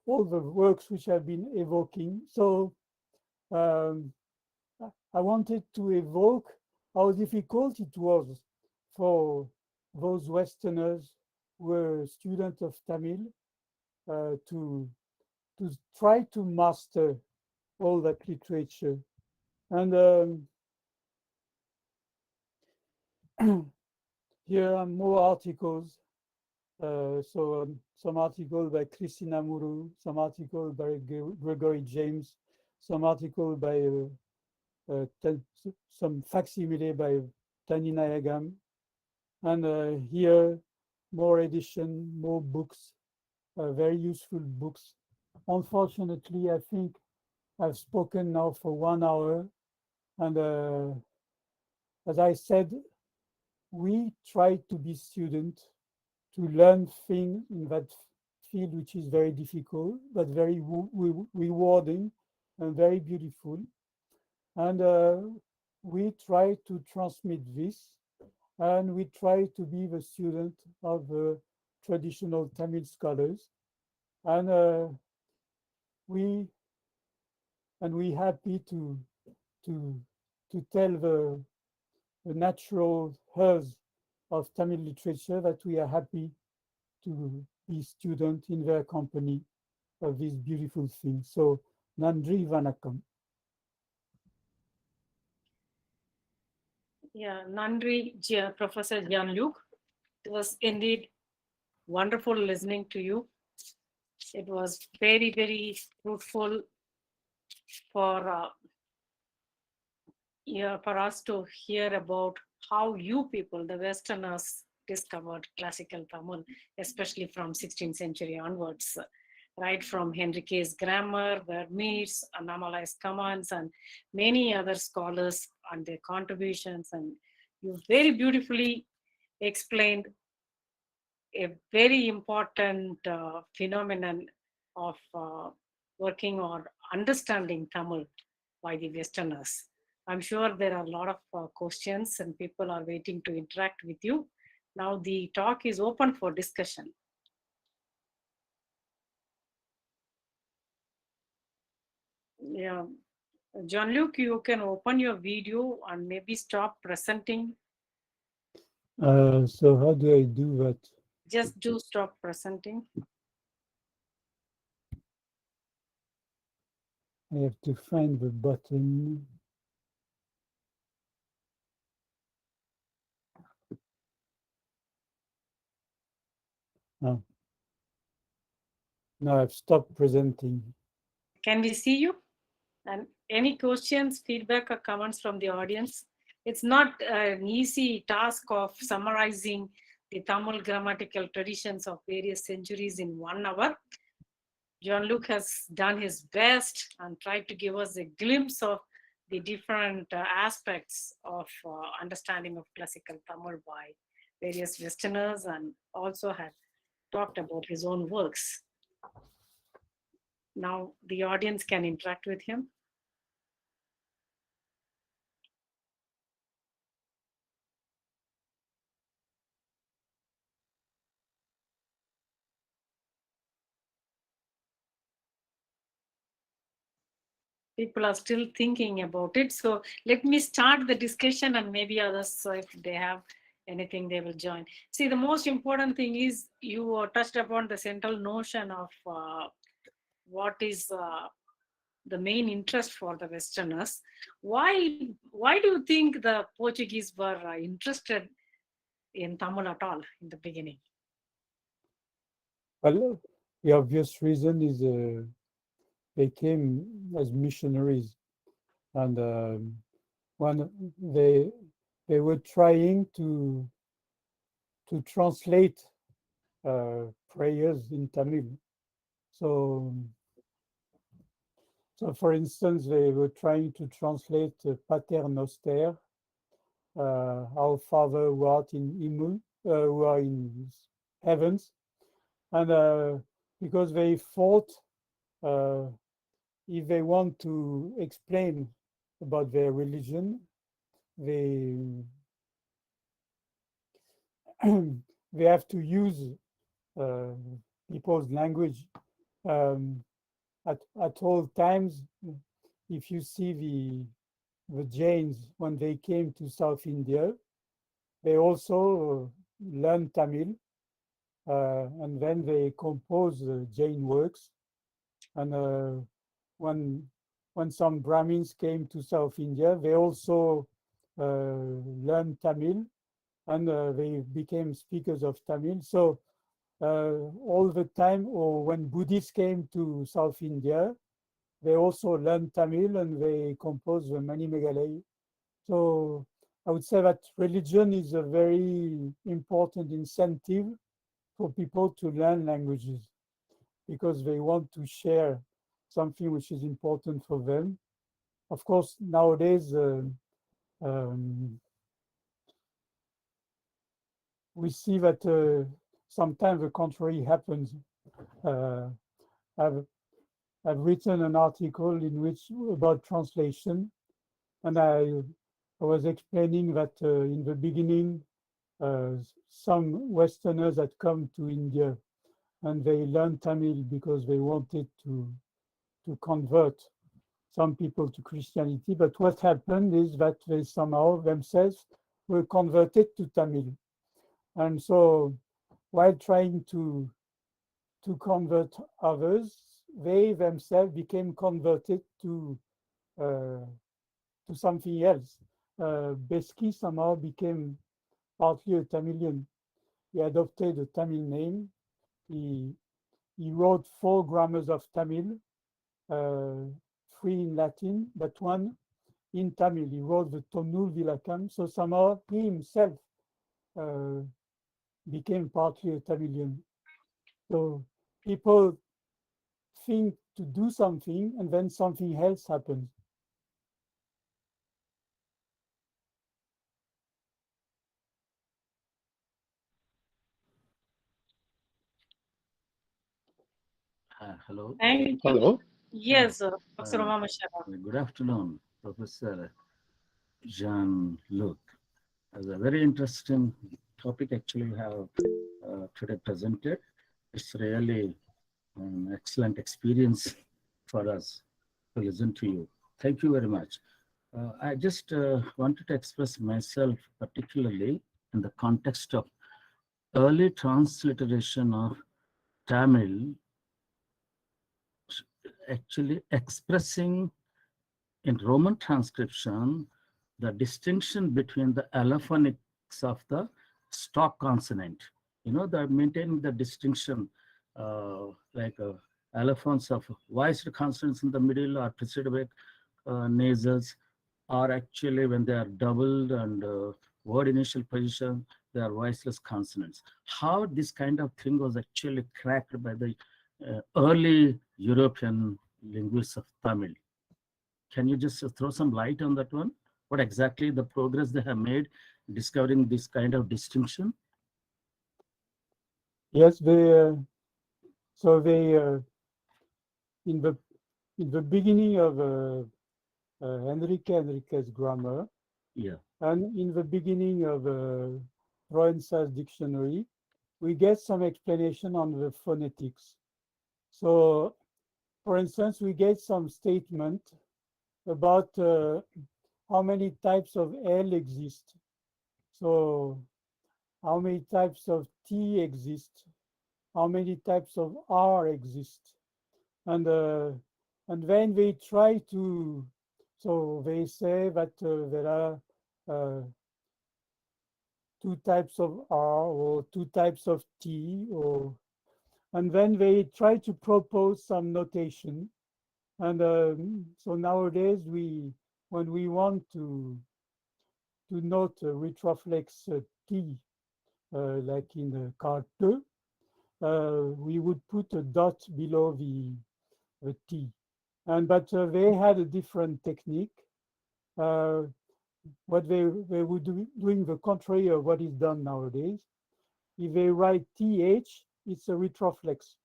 all the works which I've been evoking. So I wanted to evoke how difficult it was for those Westerners who were students of Tamil to try to master all that literature. And here are more articles. Some article by Christina Muru, some article by Gregory James, some article by some facsimile by Tani Nayagam, and here more edition, more books, very useful books. Unfortunately, I think I've spoken now for 1 hour, and as I said, we try to be students, to learn things in that field, which is very difficult, but very rewarding and very beautiful. And we try to transmit this, and we try to be the student of traditional Tamil scholars. And we happy to tell the natural hers of Tamil literature that we are happy to be student in their company of these beautiful things. So, Nandri Vanakkam. Yeah, Nandri, Professor Jean-Luc. It was indeed wonderful listening to you. It was very, very fruitful for for us to hear about how you people, the Westerners, discovered classical Tamil, especially from 16th century onwards, right from Henrique's grammar, Vermeer's, Annamalai's commands, and many other scholars and their contributions. And you very beautifully explained a very important phenomenon of working or understanding Tamil by the Westerners. I'm sure there are a lot of questions and people are waiting to interact with you. Now the talk is open for discussion. Yeah, Jean-Luc, you can open your video and maybe stop presenting. So how do I do that? Just do stop presenting. I have to find the button. Oh. Now I've stopped presenting. Can we see you? And any questions, feedback, or comments from the audience? It's not an easy task of summarizing the Tamil grammatical traditions of various centuries in 1 hour. Jean-Luc has done his best and tried to give us a glimpse of the different aspects of understanding of classical Tamil by various Westerners, and also had talked about his own works. Now the audience can interact with him. People are still thinking about it. So let me start the discussion, and maybe others, if they have anything, they will join. See, the most important thing is you touched upon the central notion of what is the main interest for the Westerners. Why do you think the Portuguese were interested in Tamil at all in the beginning? Well, the obvious reason is they came as missionaries, and when they were trying to translate prayers in Tamil. So, for instance, they were trying to translate Pater Noster, our Father who art in Himul, who are in heavens, and because they thought if they want to explain about their religion, they they have to use people's language. At all times, if you see the Jains when they came to South India, they also learned Tamil, and then they compose Jain works. And when some Brahmins came to South India, they also learned Tamil, and they became speakers of Tamil. So all the time, or when Buddhists came to South India, they also learned Tamil and they composed the Mani Megalai. So I would say that religion is a very important incentive for people to learn languages, because they want to share something which is important for them. Of course, nowadays, we see that sometimes the contrary happens. I've written an article in which about translation, and I was explaining that in the beginning, some Westerners had come to India and they learned Tamil because they wanted to convert some people to Christianity. But what happened is that they somehow themselves were converted to Tamil. And so while trying to convert others, they themselves became converted to something else. Beski somehow became partly a Tamilian. He adopted a Tamil name. He wrote 4 grammars of Tamil, 3 in Latin, but 1 in Tamil. He wrote the Tonul Vilakam. So somehow he himself became partly a Tamilian. So people think to do something and then something else happens. Hello. Thank you. Hello. Yes, Dr. Uh, Mama Sadaf. Good afternoon, Professor Jean-Luc. It's a very interesting topic actually you have today presented. It's really an excellent experience for us to listen to you. Thank you very much. I just wanted to express myself particularly in the context of early transliteration of Tamil, actually expressing in Roman transcription the distinction between the allophonics of the stop consonant. You know, they're maintaining the distinction like allophones of voiced consonants in the middle are preceded by nasals, or actually when they are doubled and word initial position, they are voiceless consonants. How this kind of thing was actually cracked by the early European linguists of Tamil. Can you just throw some light on that one? What exactly the progress they have made discovering this kind of distinction? Yes, so they in the beginning of Enrique's grammar, Yeah. and in the beginning of Provençal's dictionary, we get some explanation on the phonetics. So, for instance, we get some statement about how many types of L exist. So, how many types of T exist? How many types of R exist? And then they try to, so they say that there are 2 types of R or 2 types of T, and then they try to propose some notation. And so nowadays when we want to note a retroflex T, like in carte, we would put a dot below the T. But they had a different technique. What they would doing the contrary of what is done nowadays. If they write TH, it's a retroflex.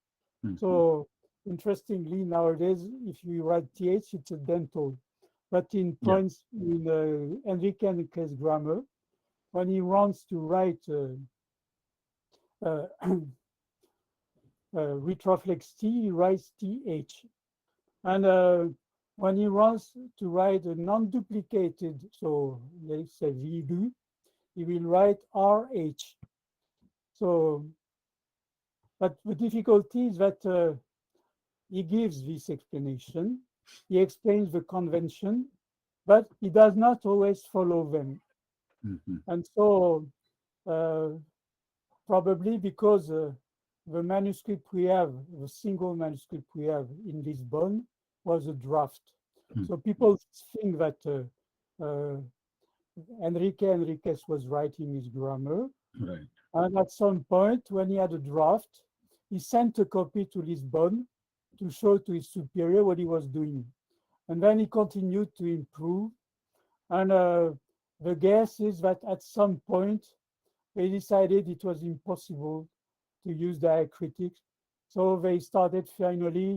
Mm-hmm. So interestingly, nowadays, if you write TH, it's a dental. But in Enrique's grammar, when he wants to write retroflex T, he writes TH. And when he wants to write a non-duplicated, so let's say V2, he will write RH. So, but the difficulty is that he gives this explanation. He explains the convention, but he does not always follow them. Mhm. And so probably because the manuscript we have, the single manuscript we have in Lisbon was a draft. So people think that Enrique Enriquez was writing his grammar. Right. And at some point, when he had a draft, he sent a copy to Lisbon to show to his superior what he was doing. And then he continued to improve. And the guess is that at some point, they decided it was impossible to use diacritics. So they started finally,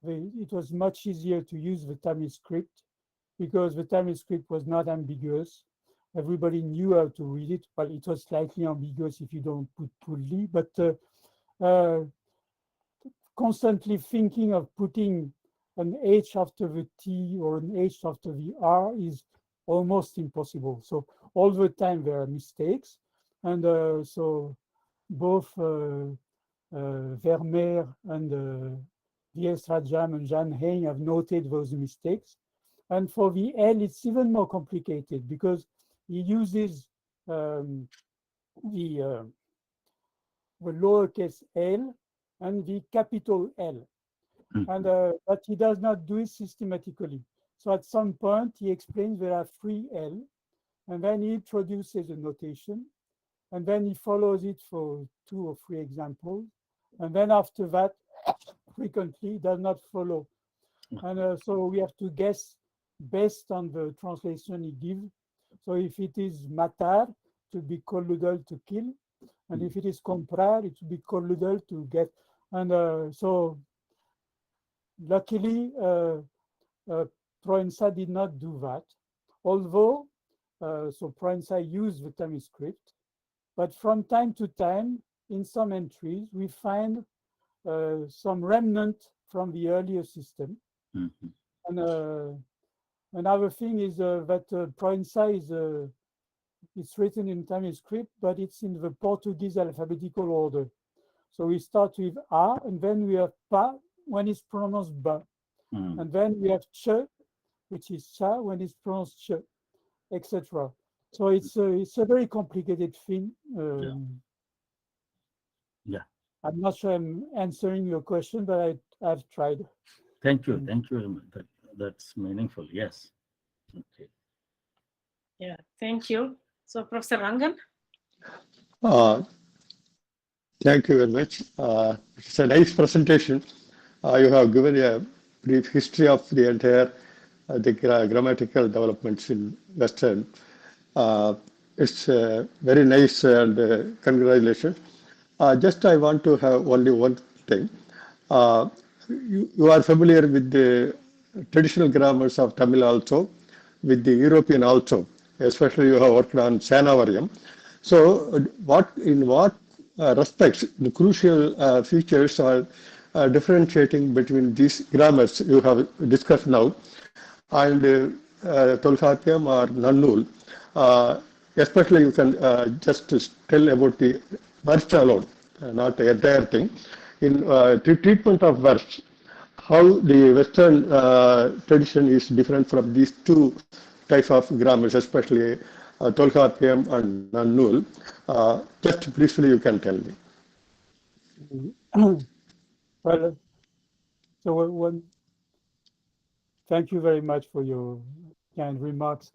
it was much easier to use the Tamil script because the Tamil script was not ambiguous. Everybody knew how to read it, but it was slightly ambiguous if you don't put fully. But constantly thinking of putting an H after the T or an H after the R is almost impossible. So all the time there are mistakes. And so both Vermeer and V.S. Rajam and Jan Hein have noted those mistakes. And for the L, it's even more complicated because he uses the lowercase l and the capital L. And but he does not do it systematically. So at some point, he explains there are 3 L, and then he introduces a notation, and then he follows it for 2 or 3 examples. And then after that, frequently does not follow. And so we have to guess based on the translation he gives. So if it is matar, it will be colludal to kill. And if it is comprar, it will be colludal to get. And so luckily, Proença did not do that. Although, so Proença used the Tamil script, but from time to time, in some entries, we find some remnant from the earlier system. And another thing is that Proença is it's written in Tamil script, but it's in the Portuguese alphabetical order. So we start with A, and then we have Pa when it's pronounced Ba. And then we have Ch, which is Cha when it's pronounced Ch, etc. So it's a very complicated thing. Yeah. I'm not sure I'm answering your question, but I've tried. Thank you. Thank you very much. That's meaningful. Yes. Okay. Yeah, thank you. So, Professor Rangan? Thank you very much. It's a nice presentation. You have given a brief history of the entire the grammatical developments in Western. It's very nice and congratulations. Just I want to have only one thing. You are familiar with the traditional grammars of Tamil also, with the European also, especially you have worked on Sanavarium. So in what respects the crucial features are differentiating between these grammars you have discussed now and Tolkappiyam or Nannul? Especially you can just tell about the verse alone, not the entire thing. In treatment of verse, how the Western tradition is different from these two types of grammars, especially Tolkappiyam and Nannul. Just briefly, you can tell me. Well, so thank you very much for your kind remarks.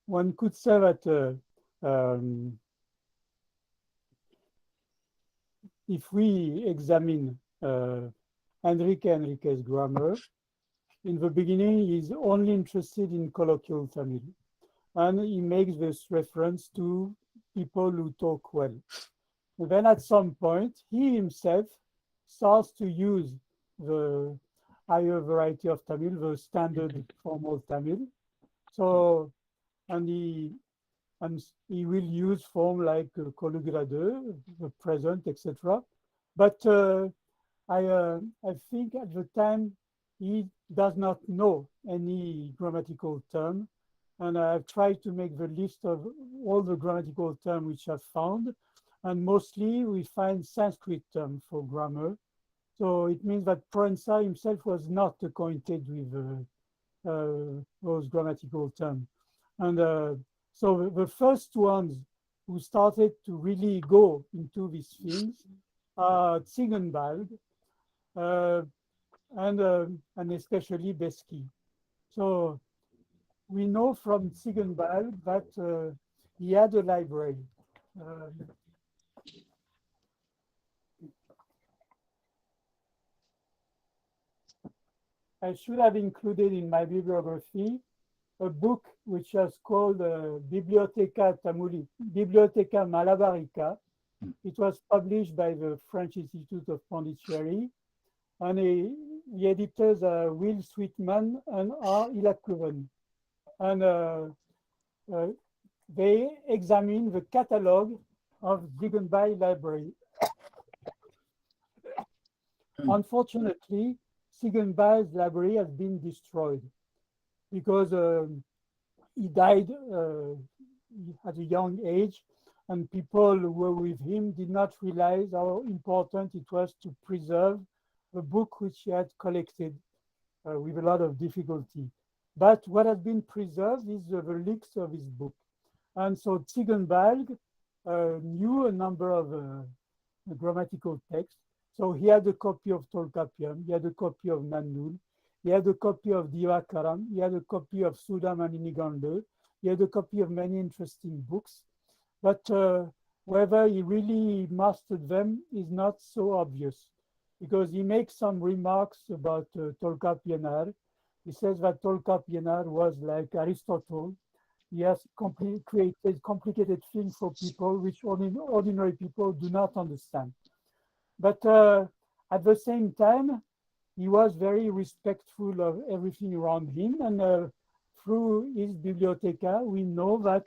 One could say that if we examine Enrique Enriquez's grammar, in the beginning, he's only interested in colloquial Tamil, and he makes this reference to people who talk well. And then at some point, he himself starts to use the higher variety of Tamil, the standard formal Tamil. So, and he will use form like Kolugradö, the present, etc. But I think at the time he does not know any grammatical term, and I've tried to make the list of all the grammatical terms which I've found, and mostly we find Sanskrit terms for grammar. So it means that Provençal himself was not acquainted with those grammatical terms. And so the first ones who started to really go into these things are Ziegenbalg and especially Besky. So we know from Ziegenbalg that he had a library. I should have included in my bibliography a book which is called Bibliotheca Malabarica. It was published by the French Institute of Pondicherry, and the editors are Will Sweetman and R. Ilakluven. And they examine the catalog of Ziegenbalg Library. Unfortunately, Ziegenbalg's library has been destroyed because he died at a young age, and people who were with him did not realize how important it was to preserve the book which he had collected with a lot of difficulty. But what has been preserved is the relics of his book. And so Ziegenbalg knew a number of grammatical texts. So he had a copy of Tolkapiam, he had a copy of Nannul, he had a copy of Divakaram, he had a copy of Sudamanini, he had a copy of many interesting books. But whether he really mastered them is not so obvious, because he makes some remarks about Tolkapianar. He says that Tolkapianar was like Aristotle. He has created complicated things for people which ordinary people do not understand. But at the same time, he was very respectful of everything around him. And through his bibliotheca, we know that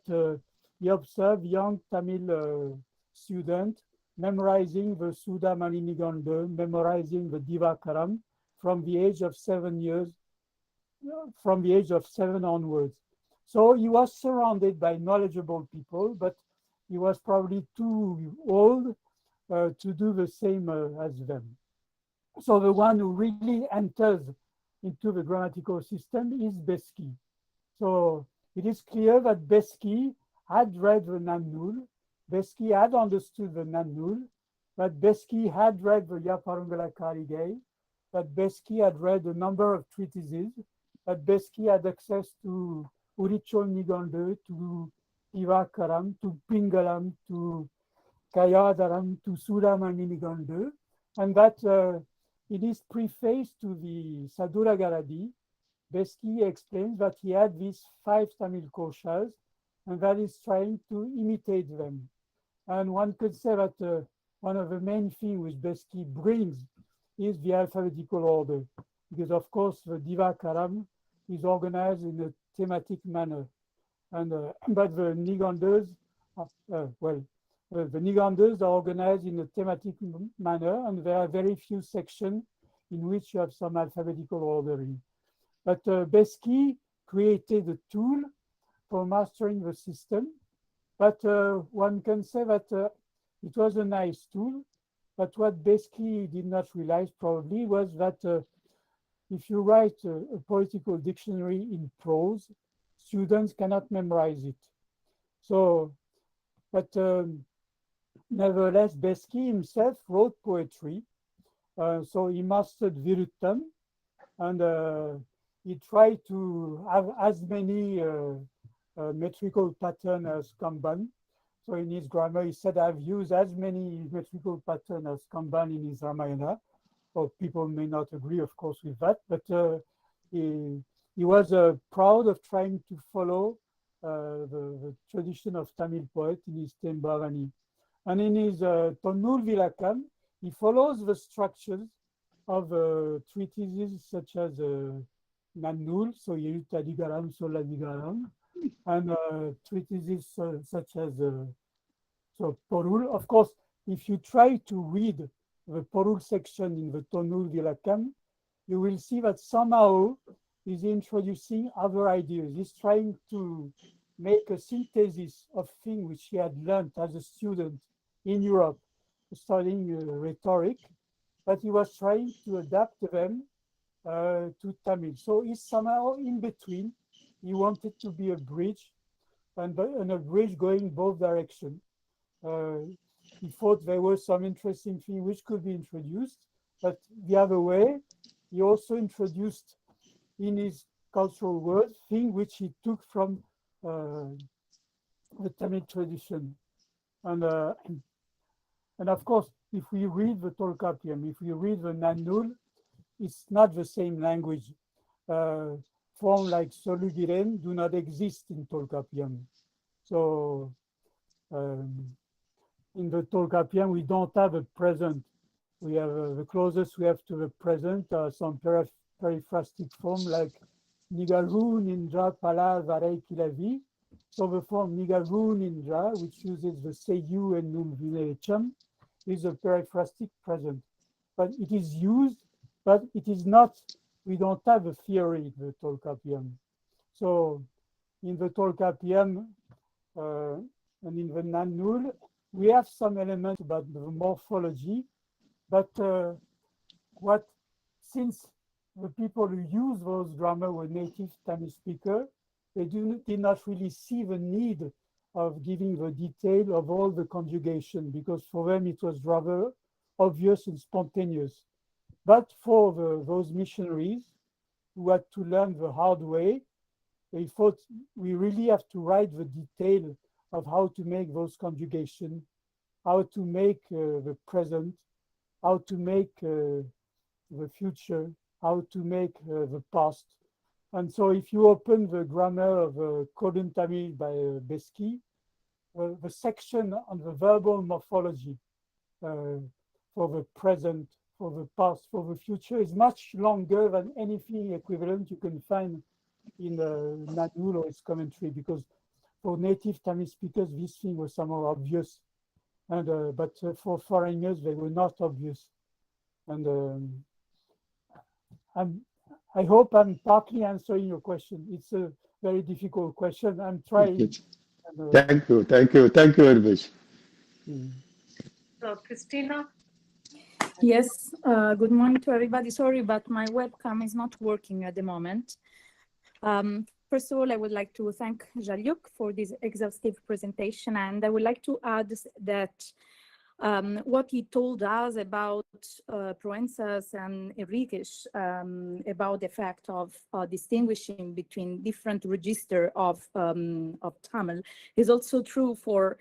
he observed young Tamil students memorizing the Sudha Maniniganda, memorizing the Divakaram from the age of 7 years, from the age of 7 onwards. So he was surrounded by knowledgeable people, but he was probably too old to do the same as them. So the one who really enters into the grammatical system is Besky. So it is clear that Besky had read the Nannul, Besky had understood the Nannul, that Besky had read the Yaparangala Karigay, that Besky had read a number of treatises, that Besky had access to Urichol Nigande, to Ivakaram, to Pingalam, to Kayadaram, to Sulamanini, and that in his preface to the Sadura Garadi, Besky explains that he had these 5 Tamil koshas and that he's trying to imitate them. And one could say that one of the main things which Besky brings is the alphabetical order, because of course the Divakaram is organized in a thematic manner, and but the Nigandas, the Nigandas are organized in a thematic manner, and there are very few sections in which you have some alphabetical ordering. But Besky created a tool for mastering the system, but one can say that it was a nice tool, but what Besky did not realize probably was that if you write a poetical dictionary in prose, students cannot memorize it. So, but nevertheless, Besky himself wrote poetry. So he mastered Viruttam, and he tried to have as many metrical patterns as Kamban. So in his grammar, he said, I've used as many metrical patterns as Kamban in his Ramayana. Or people may not agree, of course, with that, but he was proud of trying to follow the tradition of Tamil poet in his Tembavani. And in his Tonnul Vilakam, he follows the structures of treatises such as Nannul, so Yeruta Digaram, Sola Digaram, and treatises such as so Porul. Of course, if you try to read the Porul section in the Tonnul Vilakam, you will see that somehow he's introducing other ideas. He's trying to make a synthesis of things which he had learned as a student in Europe studying rhetoric, but he was trying to adapt them to Tamil. So he's somehow in between. He wanted to be a bridge, and a bridge going both directions. He thought there was some interesting thing which could be introduced, but the other way, he also introduced in his cultural world thing which he took from the Tamil tradition. And of course, if we read the Tolkapiam, if we read the Nannul, it's not the same language. Forms like Solugiren do not exist in Tolkapiam. So in the Tolkapiam, we don't have a present. We have the closest we have to the present are some periphrastic form like Nigaru, Ninja, Pala, Varei, Kilavi. So the form Nigaru, Ninja, which uses the Seiyu and Numvinecham, is a periphrastic present. But it is used, but it is not, we don't have a theory in the Tolkapiam. So in the Tolkapiam and in the Nannul, we have some elements about the morphology, but since the people who use those grammar were native Tamil speakers, they did not really see the need of giving the detail of all the conjugation, because for them it was rather obvious and spontaneous. But for those missionaries who had to learn the hard way, they thought we really have to write the detail of how to make those conjugation, how to make the present, how to make the future, how to make the past. And so if you open the grammar of Kodun Tamil by Beski, the section on the verbal morphology for the present, for the past, for the future is much longer than anything equivalent you can find in Nannul or its commentary, because for native Tamil speakers, this thing was somehow obvious. And but for foreigners, they were not obvious. And I hope I'm partly answering your question. It's a very difficult question. I'm trying. Thank you very much. So, Christina? Yes, good morning to everybody. Sorry, but my webcam is not working at the moment. First of all, I would like to thank Jean-Luc for this exhaustive presentation, and I would like to add that what he told us about Provenças and Enriquez, about the fact of distinguishing between different register of Tamil is also true for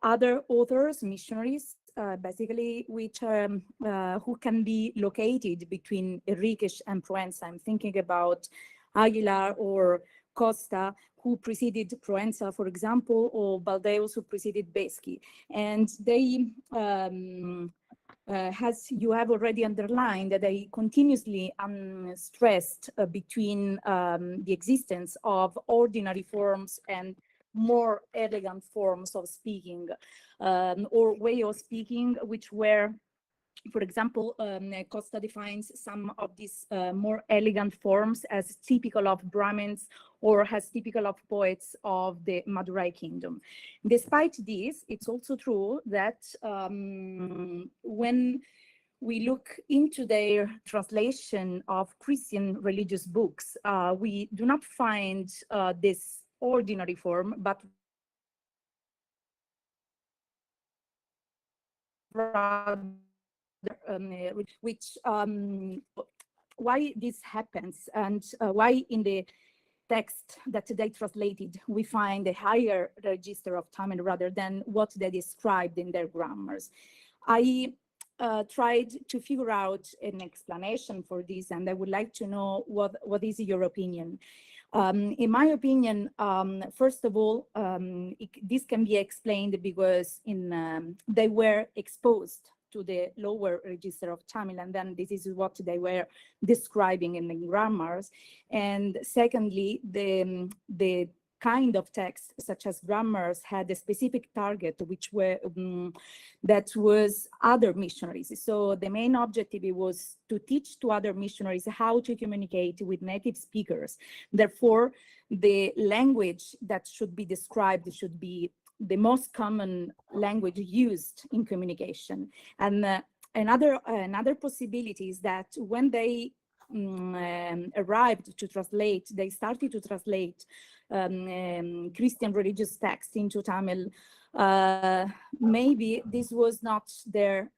other authors, missionaries, basically, which who can be located between Enriquez and Provença. I'm thinking about Aguilar or Costa, who preceded Provença, for example, or Baldeus, who preceded Beski. And they, as you have already underlined, that they continuously stressed between the existence of ordinary forms and more elegant forms of speaking or way of speaking, which were, for example, Costa defines some of these more elegant forms as typical of Brahmins or as typical of poets of the Madurai kingdom. Despite this, it's also true that when we look into their translation of Christian religious books, we do not find this ordinary form, but rather why this happens and why in the text that they translated we find a higher register of Tamil rather than what they described in their grammars. I tried to figure out an explanation for this, and I would like to know what is your opinion. In my opinion, first of all, this can be explained because they were exposed to the lower register of Tamil, and then this is what they were describing in the grammars. And secondly, the kind of text, such as grammars, had a specific target, which were that was other missionaries. So the main objective was to teach to other missionaries how to communicate with native speakers. Therefore, the language that should be described should be the most common language used in communication. And another possibility is that when they arrived to translate, they started to translate Christian religious texts into Tamil. Maybe this was not their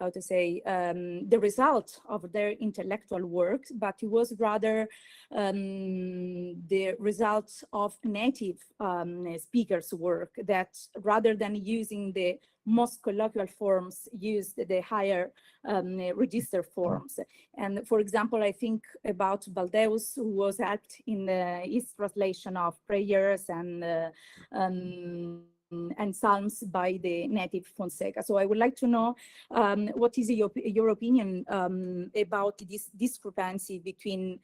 how to say, the result of their intellectual work, but it was rather the result of native speakers' work, that rather than using the most colloquial forms, used the higher register forms. And for example, I think about Baldeus, who was helped in his translation of prayers and psalms by the native Fonseca. So I would like to know what is your opinion about this discrepancy between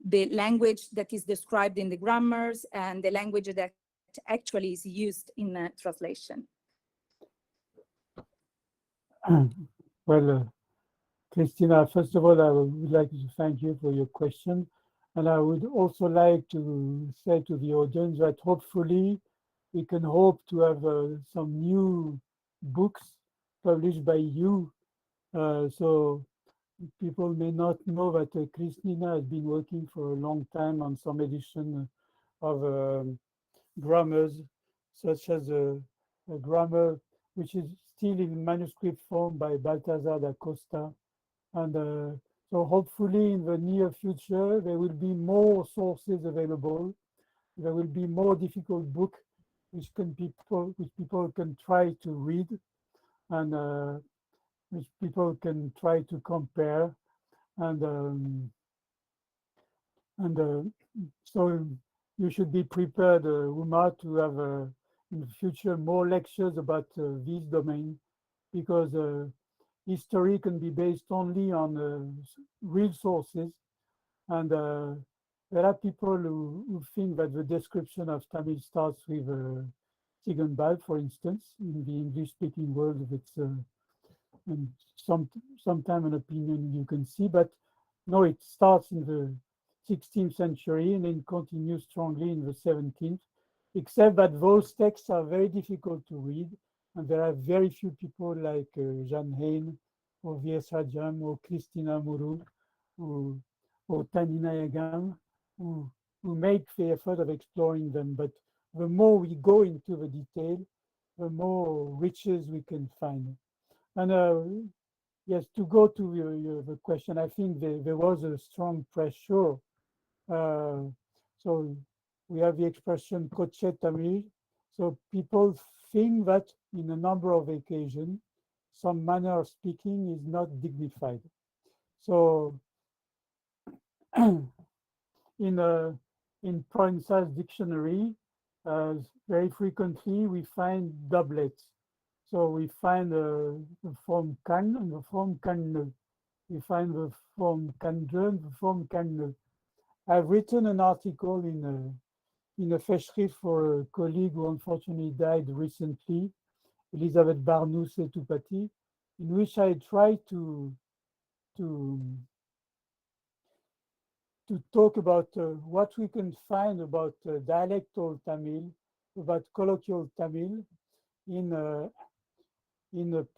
the language that is described in the grammars and the language that actually is used in translation. Well, Christina, first of all, I would like to thank you for your question. And I would also like to say to the audience that hopefully we can hope to have some new books published by you. So people may not know that Christina has been working for a long time on some edition of grammars, such as a grammar which is still in manuscript form by Baltasar da Costa. And so hopefully in the near future, there will be more sources available. There will be more difficult book which people can try to read, and which people can try to compare. And so you should be prepared, Uma, to have in the future more lectures about this domain, because history can be based only on real sources. And there are people who think that the description of Tamil starts with Siganbal, for instance, in the English-speaking world. It's and sometime an opinion you can see, but no, it starts in the 16th century and then continues strongly in the 17th, except that those texts are very difficult to read, and there are very few people like Jeanne Hain or V.S. Rajam or Christina Muru or Tanina Yagam who make the effort of exploring them. But the more we go into the detail, the more riches we can find. And yes, to go to the question, I think there was a strong pressure. So we have the expression Koche Tamil. So people think that in a number of occasions, some manner of speaking is not dignified. So in Provençal's dictionary, very frequently we find doublets. So we find the form kan and the form kan. We find the form kandre and the form kan. I've written an article in a feshrift for a colleague who unfortunately died recently, Elisabeth Barnous Setupati, in which I try to talk about what we can find about dialectal Tamil, about colloquial Tamil in a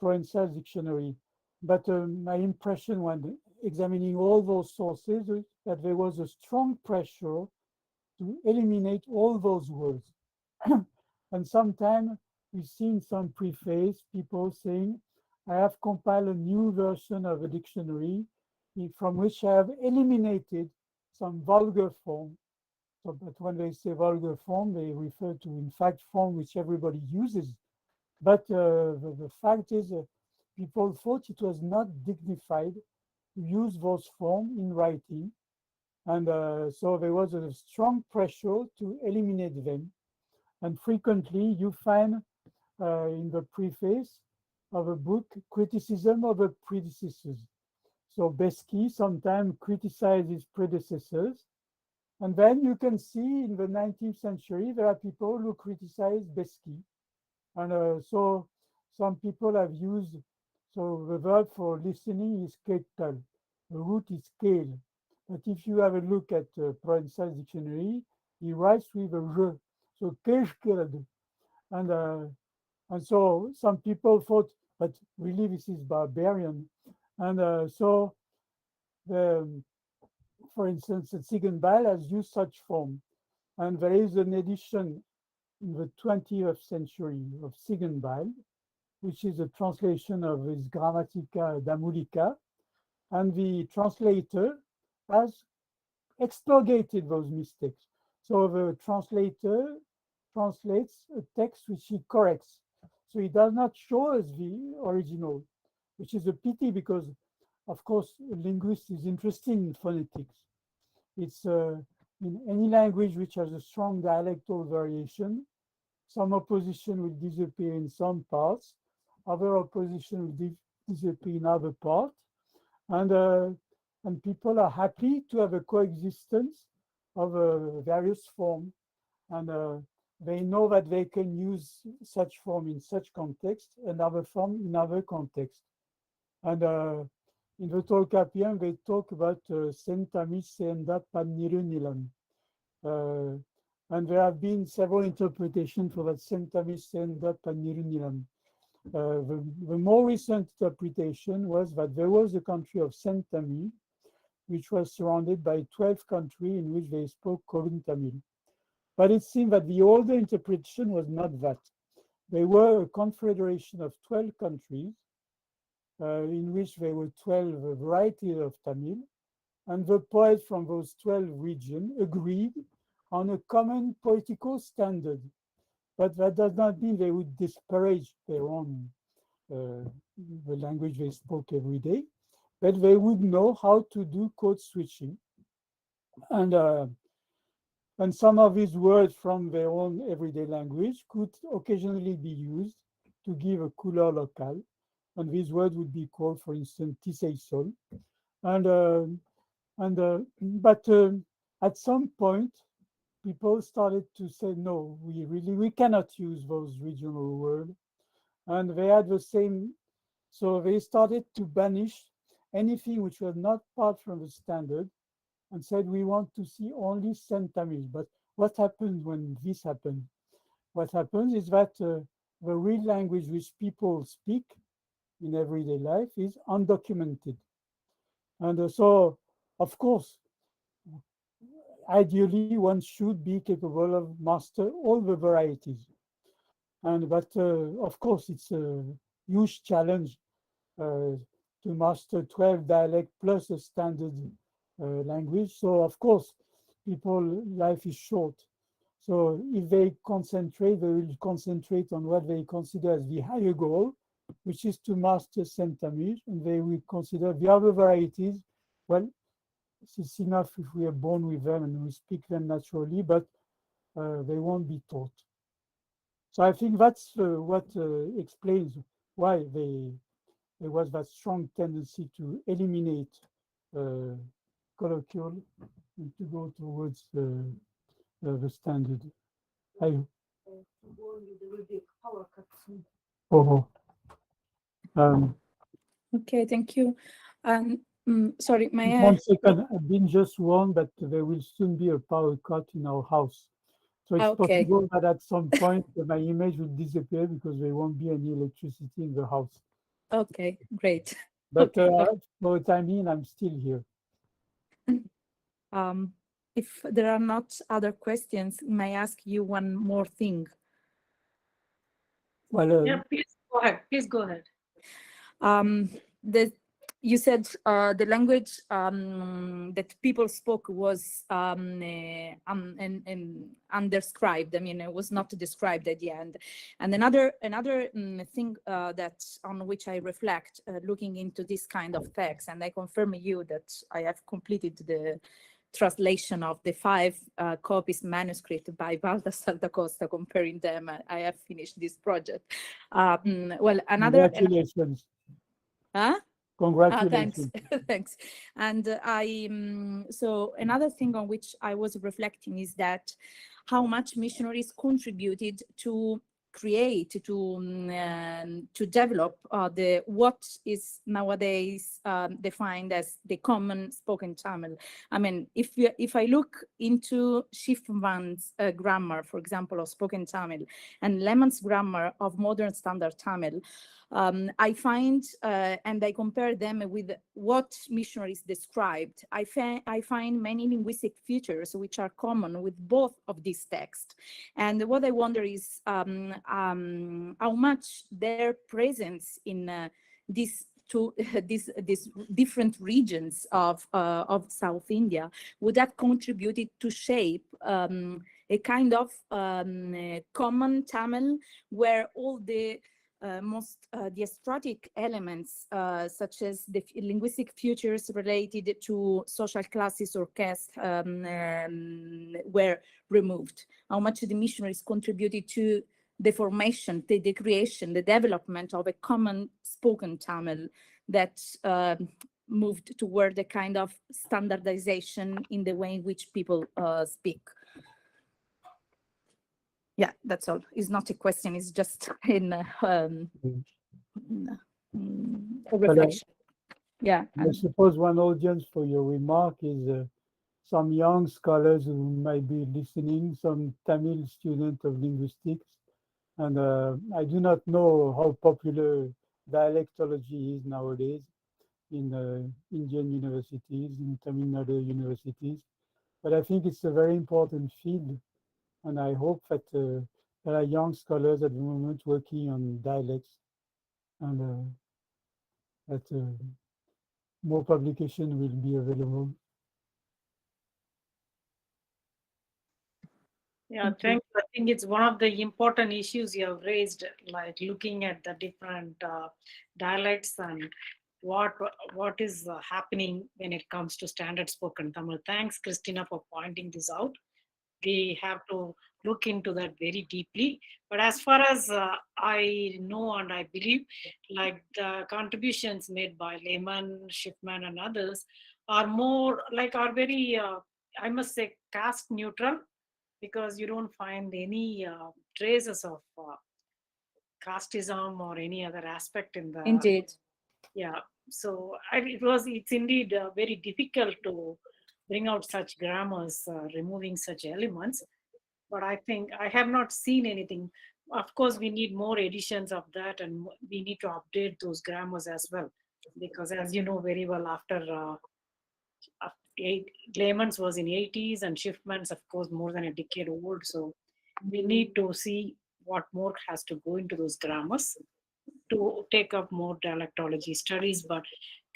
Provençal dictionary. But my impression when examining all those sources is that there was a strong pressure to eliminate all those words. And sometimes we've seen some preface, people saying, I have compiled a new version of a dictionary from which I have eliminated some vulgar form. So, but when they say vulgar form, they refer to, in fact, form which everybody uses. But the fact is, people thought it was not dignified to use those forms in writing. And so there was a strong pressure to eliminate them. And frequently you find in the preface of a book criticism of the predecessors. So Besky sometimes criticizes his predecessors. And then you can see in the 19th century, there are people who criticize Besky. And so some people have used, so the verb for listening is ketal, the root is kale. But if you have a look at Provençal dictionary, he writes with a je, so keshkelad. And so some people thought, but really this is barbarian. And so, for instance, the Ziegenbeil has used such form. And there is an edition in the 20th century of Ziegenbeil, which is a translation of his Grammatica Damulica. And the translator has expurgated those mistakes. So the translator translates a text which he corrects. So he does not show us the original, which is a pity because, of course, a linguist is interested in phonetics. It's in any language which has a strong dialectal variation, some opposition will disappear in some parts, other opposition will disappear in other parts, and people are happy to have a coexistence of various forms, and they know that they can use such form in such context and other form in other context. And in the Tolkapian, they talk about sentamis senda panirunilam. And there have been several interpretations for that sentamis senda panirunilam. The more recent interpretation was that there was a country of Sentami, which was surrounded by 12 countries in which they spoke Korun Tamil. But it seemed that the older interpretation was not that. They were a confederation of 12 countries in which there were 12 varieties of Tamil, and the poets from those 12 regions agreed on a common poetical standard. But that does not mean they would disparage their own, the language they spoke every day, but they would know how to do code switching. And some of these words from their own everyday language could occasionally be used to give a couleur local. And these words would be called, for instance, tiseisol. But at some point, people started to say, no, we cannot use those regional words. And they had the same, so they started to banish anything which was not part from the standard and said, we want to see only Sentamil. But what happens when this happens? What happens is that the real language which people speak in everyday life is undocumented. And so, of course, ideally, one should be capable of master all the varieties. But of course, it's a huge challenge to master 12 dialects plus a standard language. So of course, life is short. So if they concentrate, they will concentrate on what they consider as the higher goal, which is to master Sentamil, and they will consider the other varieties. Well, it's enough if we are born with them and we speak them naturally, but they won't be taught. So I think that's what explains why there was that strong tendency to eliminate colloquial and to go towards the standard. Okay, thank you. Sorry, may I? 1 second, I've been just warned that there will soon be a power cut in our house. So it's Okay. possible that at some point my image will disappear because there won't be any electricity in the house. Okay, great. But Okay. for the time being, I'm still here. If there are not other questions, may I ask you one more thing? Well, Yeah, please go ahead. Please go ahead. You said the language that people spoke was undescribed. I mean, it was not described at the end. And another thing that on which I reflect, looking into this kind of text, and I confirm you that I have completed the translation of the 5 copies manuscript by Baldassar da Costa, comparing them. I have finished this project. Well, congratulations. Huh? Congratulations. Thanks. And so another thing on which I was reflecting is that how much missionaries contributed to create to develop what is nowadays defined as the common spoken Tamil. I mean, if I look into Schiffman's grammar, for example, of spoken Tamil, and Lehmann's grammar of modern standard Tamil, I find, and I compare them with what missionaries described, I find many linguistic features which are common with both of these texts. And what I wonder is how much their presence in these different regions of South India would have contributed to shape a kind of common Tamil where all the most diastratic elements, such as the linguistic features related to social classes or caste, were removed. How much the missionaries contributed to the formation, the creation, the development of a common spoken Tamil that moved toward a kind of standardization in the way in which people speak. Yeah, that's all. It's not a question. It's just in a reflection. Yeah. I suppose one audience for your remark is some young scholars who might be listening, some Tamil student of linguistics. And I do not know how popular dialectology is nowadays in Indian universities, in Tamil Nadu universities. But I think it's a very important field. And I hope that there are young scholars at the moment working on dialects, and that more publication will be available. Yeah, thank you. I think it's one of the important issues you have raised, like looking at the different dialects and what is happening when it comes to standard spoken Tamil. Thanks, Christina, for pointing this out. We have to look into that very deeply. But as far as I know and I believe, like the contributions made by Lehmann, Schiffman, and others are more like are very, I must say, caste neutral, because you don't find any traces of casteism or any other aspect in the. Indeed. Yeah. So it's indeed very difficult to bring out such grammars, removing such elements. But I think I have not seen anything. Of course, we need more editions of that, and we need to update those grammars as well. Because as you know very well, after Lehmann's was in 80s and Schiffman's, of course, more than a decade old. So we need to see what more has to go into those grammars to take up more dialectology studies. But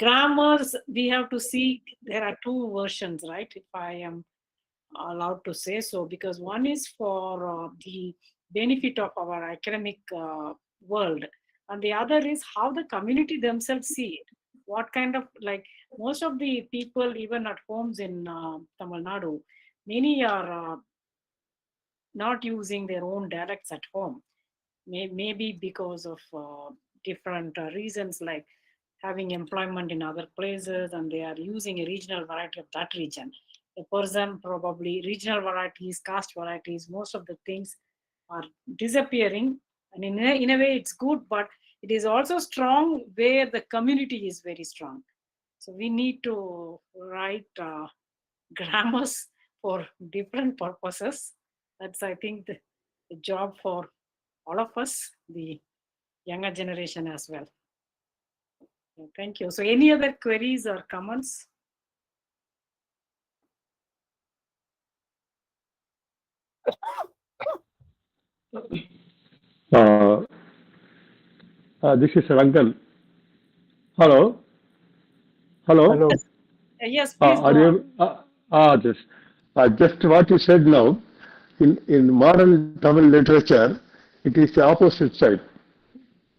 grammars, we have to see, there are two versions, right? If I am allowed to say so, because one is for the benefit of our academic world, and the other is how the community themselves see it. What kind of, like, most of the people, even at homes in Tamil Nadu, many are not using their own dialects at home. Maybe because of different reasons, like having employment in other places, and they are using a regional variety of that region. A person probably regional varieties, caste varieties, most of the things are disappearing. And in a way, it's good, but it is also strong where the community is very strong. So we need to write grammars for different purposes. That's, I think, the job for all of us, the younger generation as well. Thank you. So any other queries or comments? This is Rangan. Hello. Hello. Yes, please Are go on. you? Just what you said now. In modern Tamil literature, it is the opposite side.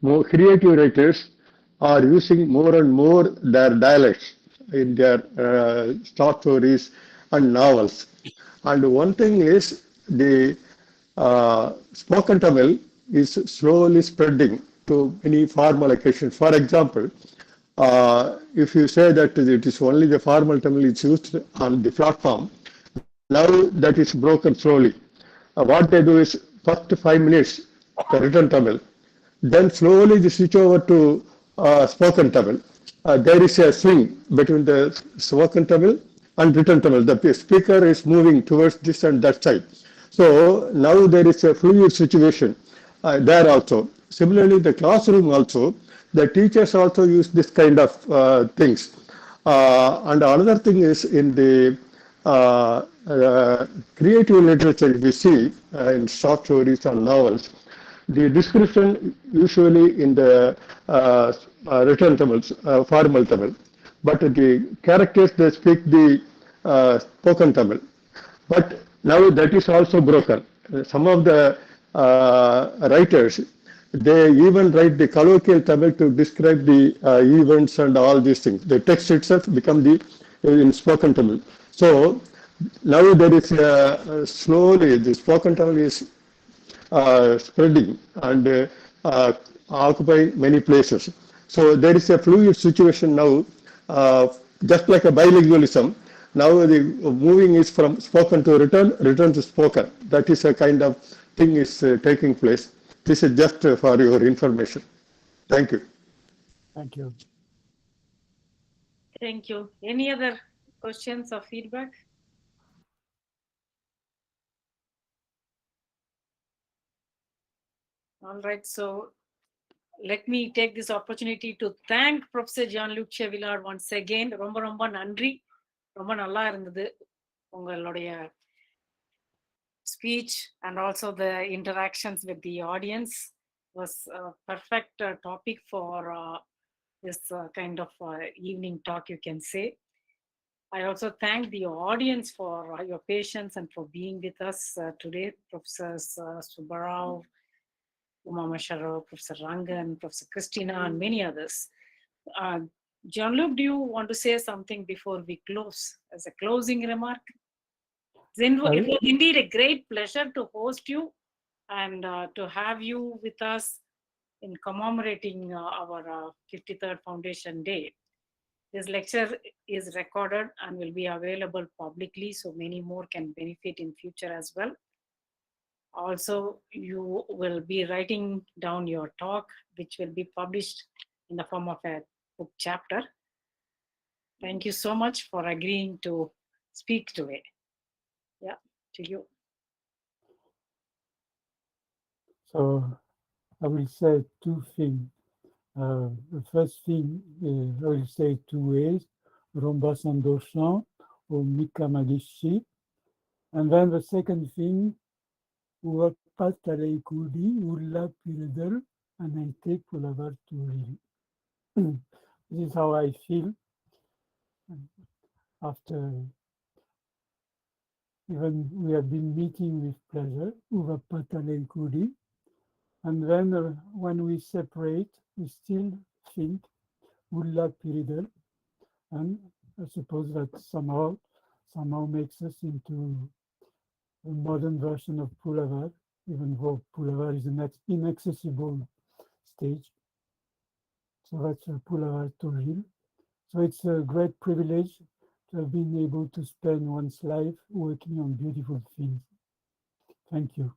More creative writers are using more and more their dialects in their short stories and novels. And one thing is the spoken Tamil is slowly spreading to many formal occasions. For example, if you say that it is only the formal Tamil is used on the platform, now that is broken slowly. What they do is first 5 minutes the written Tamil. Then slowly they switch over to spoken Tamil. There is a swing between the spoken Tamil and written Tamil. The speaker is moving towards this and that side. So now there is a fluid situation there also. Similarly, the classroom also, the teachers also use this kind of things. And another thing is in the creative literature, if we see in short stories and novels, the description usually in the written Tamil, formal Tamil, but the characters they speak the spoken Tamil. But now that is also broken. Some of the writers, they even write the colloquial Tamil to describe the events and all these things. The text itself become the in spoken Tamil. So now there is slowly the spoken Tamil is spreading and occupy many places. So there is a fluid situation now, just like a bilingualism. Now the moving is from spoken to written, written to spoken. That is a kind of thing is taking place. This is just for your information. Thank you. Thank you. Thank you. Any other questions or feedback? All right, so let me take this opportunity to thank Professor Jean-Luc Chevillard once again. ரொம்ப ரொம்ப நன்றி. ரொம்ப நல்லா இருந்தது உங்களுடைய speech and also the interactions with the audience was a perfect topic for this kind of evening talk, you can say. I also thank the audience for your patience and for being with us today, Professors Subbarao, Uma Masharo, Professor Rangan, Professor Christina, and many others. Jean-Luc, do you want to say something before we close as a closing remark? It was indeed a great pleasure to host you and to have you with us in commemorating our 53rd Foundation Day. This lecture is recorded and will be available publicly, so many more can benefit in future as well. Also, you will be writing down your talk, which will be published in the form of a book chapter. Thank you so much for agreeing to speak today. Yeah, to you. So I will say two things. The first thing I will say two ways, Romba Sandoshan or Mika Magishi. And then the second thing, Uapatale Kudi, Ulla Piredel, and I take Pulavar to read. This is how I feel after even we have been meeting with pleasure, Uapatale Kudi. And then when we separate, we still think Ulla Piredel. And I suppose that somehow makes us into a modern version of Pulavar, even though Pulavar is an inaccessible stage. So that's Pulavar Toril. So it's a great privilege to have been able to spend one's life working on beautiful things. Thank you.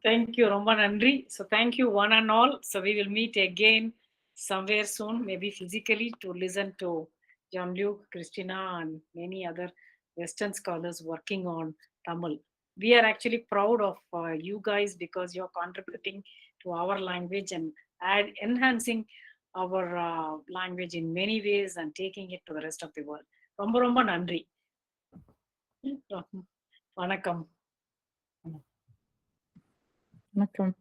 Thank you, Romba Nandri. So thank you one and all. So we will meet again somewhere soon, maybe physically, to listen to Jean-Luc, Christina, and many other Western scholars working on Tamil. We are actually proud of you guys because you're contributing to our language and enhancing our language in many ways and taking it to the rest of the world. Romba Romba Nandri. Vanakkam. Welcome.